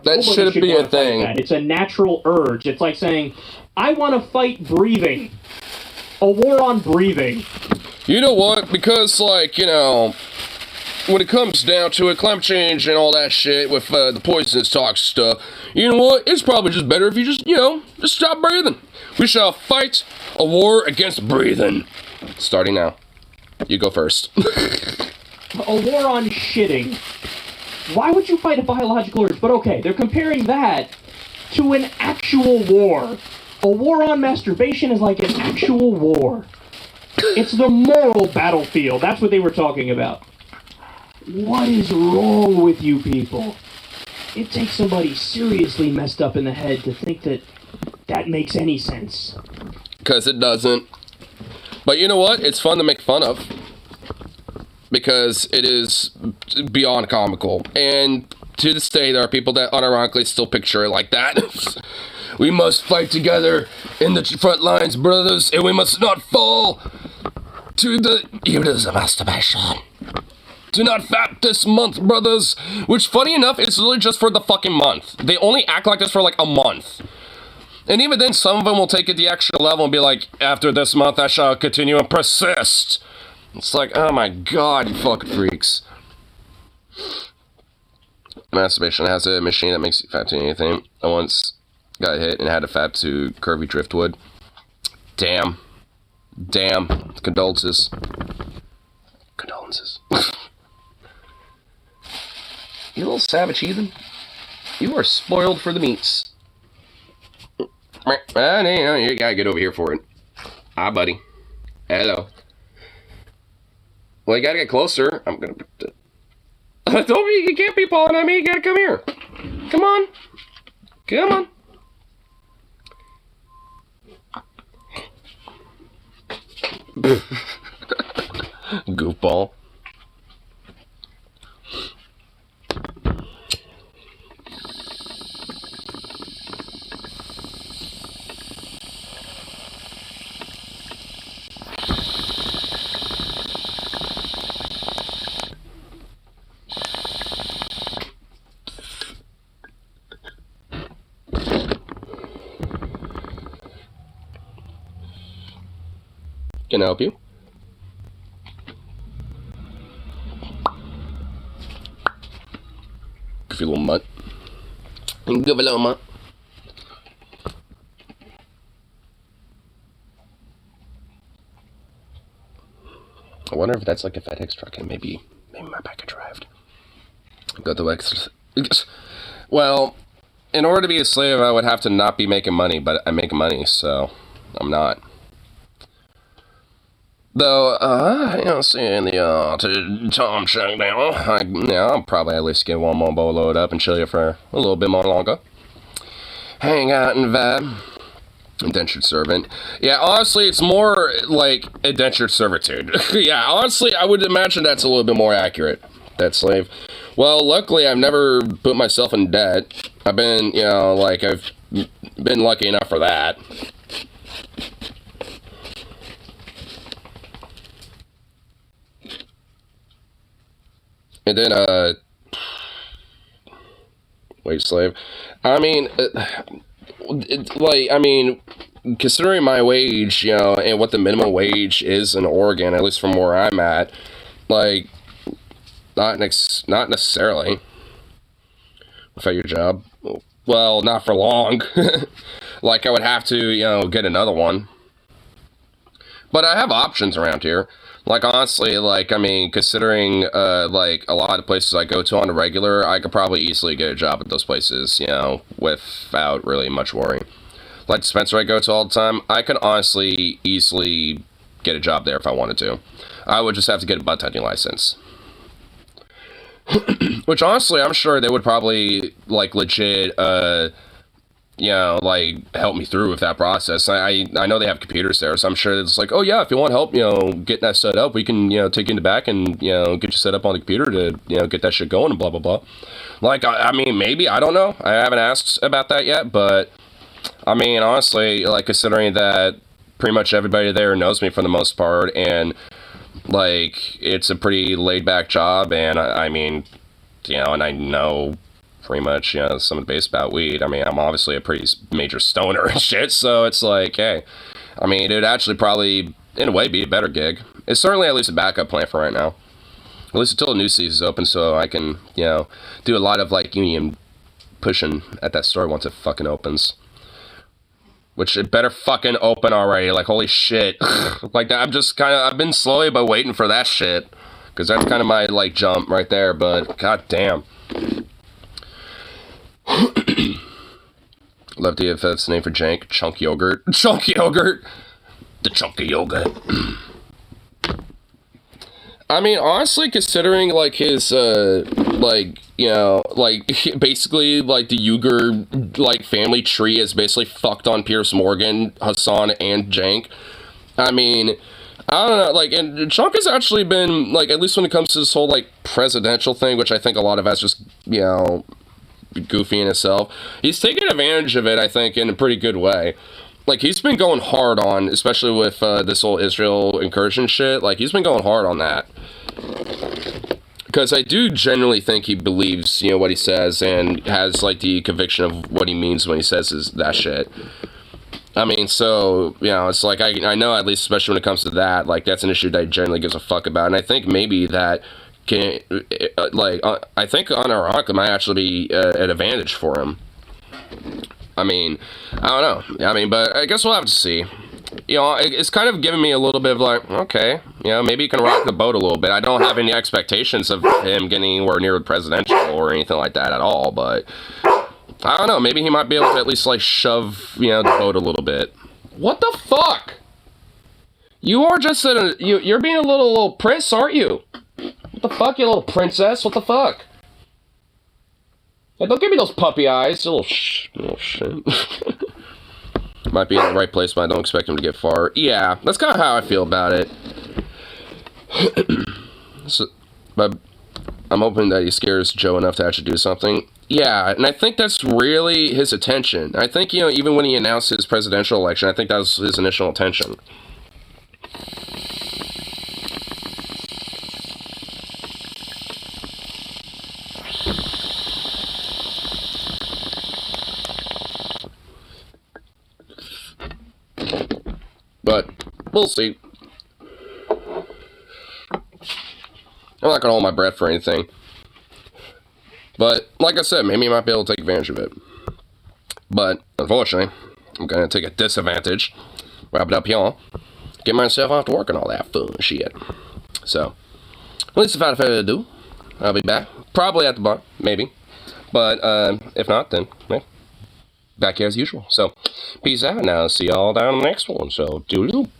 A: That
C: Nobody
A: shouldn't
C: should
A: be
C: wanna
A: a thing.
C: fight that. It's a natural urge. It's like saying, I want to fight breathing. A war on breathing.
A: You know what? Because, like, you know, when it comes down to it, climate change and all that shit with the poisonous toxic stuff, you know what? It's probably just better if you just, you know, just stop breathing. We shall fight a war against breathing. Starting now. You go first.
C: A war on shitting. Why would you fight a biological urge? But okay, they're comparing that to an actual war. A war on masturbation is like an actual war. It's the moral battlefield. That's what they were talking about. What is wrong with you people? It takes somebody seriously messed up in the head to think that that makes any sense.
A: Because it doesn't. But you know what? It's fun to make fun of. Because it is beyond comical. And to this day, there are people that unironically still picture it like that. We must fight together in the front lines, brothers, and we must not fall to the evils of masturbation. Do not fap this month, brothers. Which, funny enough, is literally just for the fucking month. They only act like this for like a month. And even then, some of them will take it the extra level and be like, after this month, I shall continue and persist. It's like, oh my god, you fucking freaks. Masturbation has a machine that makes you fap to anything. I once got hit and had to fap to curvy driftwood. Damn. Damn. Condolences. Condolences. You little savage heathen. You are spoiled for the meats. No, you gotta get over here for it. Hi, buddy. Hello. Well, you gotta get closer. I'm gonna... Don't be... You can't be pawing at me. You gotta come here. Come on. Come on. Goofball. Can I help you? Goofy little mutt. Give a little month. I wonder if that's like a FedEx truck and maybe my package arrived. Go to X. Well, in order to be a slave, I would have to not be making money, but I make money, so I'm not. Though, I don't see any, Tom check now. I'll probably at least get one more bowl load up and chill you for a little bit more longer. Hang out and vibe. Indentured servant. Yeah, honestly, it's more like indentured servitude. Yeah, honestly, I would imagine that's a little bit more accurate. That slave. Well, luckily, I've never put myself in debt. I've been, I've been lucky enough for that. And then, wage slave. I mean, considering my wage, and what the minimum wage is in Oregon, at least from where I'm at, like, not necessarily. Without your job. Well, not for long. Like, I would have to, get another one. But I have options around here. Like, honestly, considering, a lot of places I go to on a regular, I could probably easily get a job at those places, without really much worry. Like Spencer I go to all the time, I could honestly easily get a job there if I wanted to. I would just have to get a bud tending license. Which, honestly, I'm sure they would probably, legit, help me through with that process. I know they have computers there, so I'm sure it's like, oh yeah, if you want help, getting that set up, we can, take you in the back and, get you set up on the computer to, get that shit going and blah, blah, blah. Like, I mean, maybe, I don't know. I haven't asked about that yet, but, I mean, honestly, considering that pretty much everybody there knows me for the most part, and, it's a pretty laid-back job, and, I mean, and I know pretty much, some of the base about weed. I mean, I'm obviously a pretty major stoner and shit, so it's like, hey, I mean, it would actually probably, in a way, be a better gig. It's certainly at least a backup plan for right now. At least until the new season's open, so I can, do a lot of, union pushing at that store once it fucking opens. Which, it better fucking open already, holy shit. I've been slowly but waiting for that shit. Because that's kind of my, jump right there, but, god damn. Love to if that's the name for Jank. Chunk yogurt. Chunk yogurt! The chunky yogurt. I mean, honestly, considering, his, basically, the Uyghur, family tree is basically fucked on Pierce Morgan, Hassan, and Jank. I mean, I don't know, and Chunk has actually been, at least when it comes to this whole, presidential thing, which I think a lot of us just, goofy in itself. He's taken advantage of it, I think, in a pretty good way. He's been going hard on, especially with this whole Israel incursion shit, he's been going hard on that. Because I do generally think he believes, what he says, and has, the conviction of what he means when he says that shit. I mean, so, it's I know, at least, especially when it comes to that, that's an issue that he generally gives a fuck about, and I think maybe that can, I think unironically might actually be an advantage for him. I mean, I don't know. I mean, but I guess we'll have to see. It's kind of giving me a little bit of okay, maybe he can rock the boat a little bit. I don't have any expectations of him getting anywhere near presidential or anything like that at all, but I don't know. Maybe he might be able to at least, shove, the boat a little bit. What the fuck? You are just you're being a little prince, aren't you? What the fuck, you little princess? What the fuck? Hey, don't give me those puppy eyes, you little shit. Might be in the right place, but I don't expect him to get far. Yeah, that's kind of how I feel about it. But I'm hoping that he scares Joe enough to actually do something. Yeah, and I think that's really his intention. I think, even when he announced his presidential election, I think that was his initial intention. But we'll see. I'm not gonna hold my breath for anything. But like I said, maybe he might be able to take advantage of it. But, unfortunately, I'm going to take a disadvantage, wrap it up here, get myself off to work and all that fun shit. So, at least without further ado, I'll be back. Probably at the bar, maybe. But, if not, then, yeah, back here as usual. So, peace out, and I'll see y'all down in the next one. So, doodle-doo.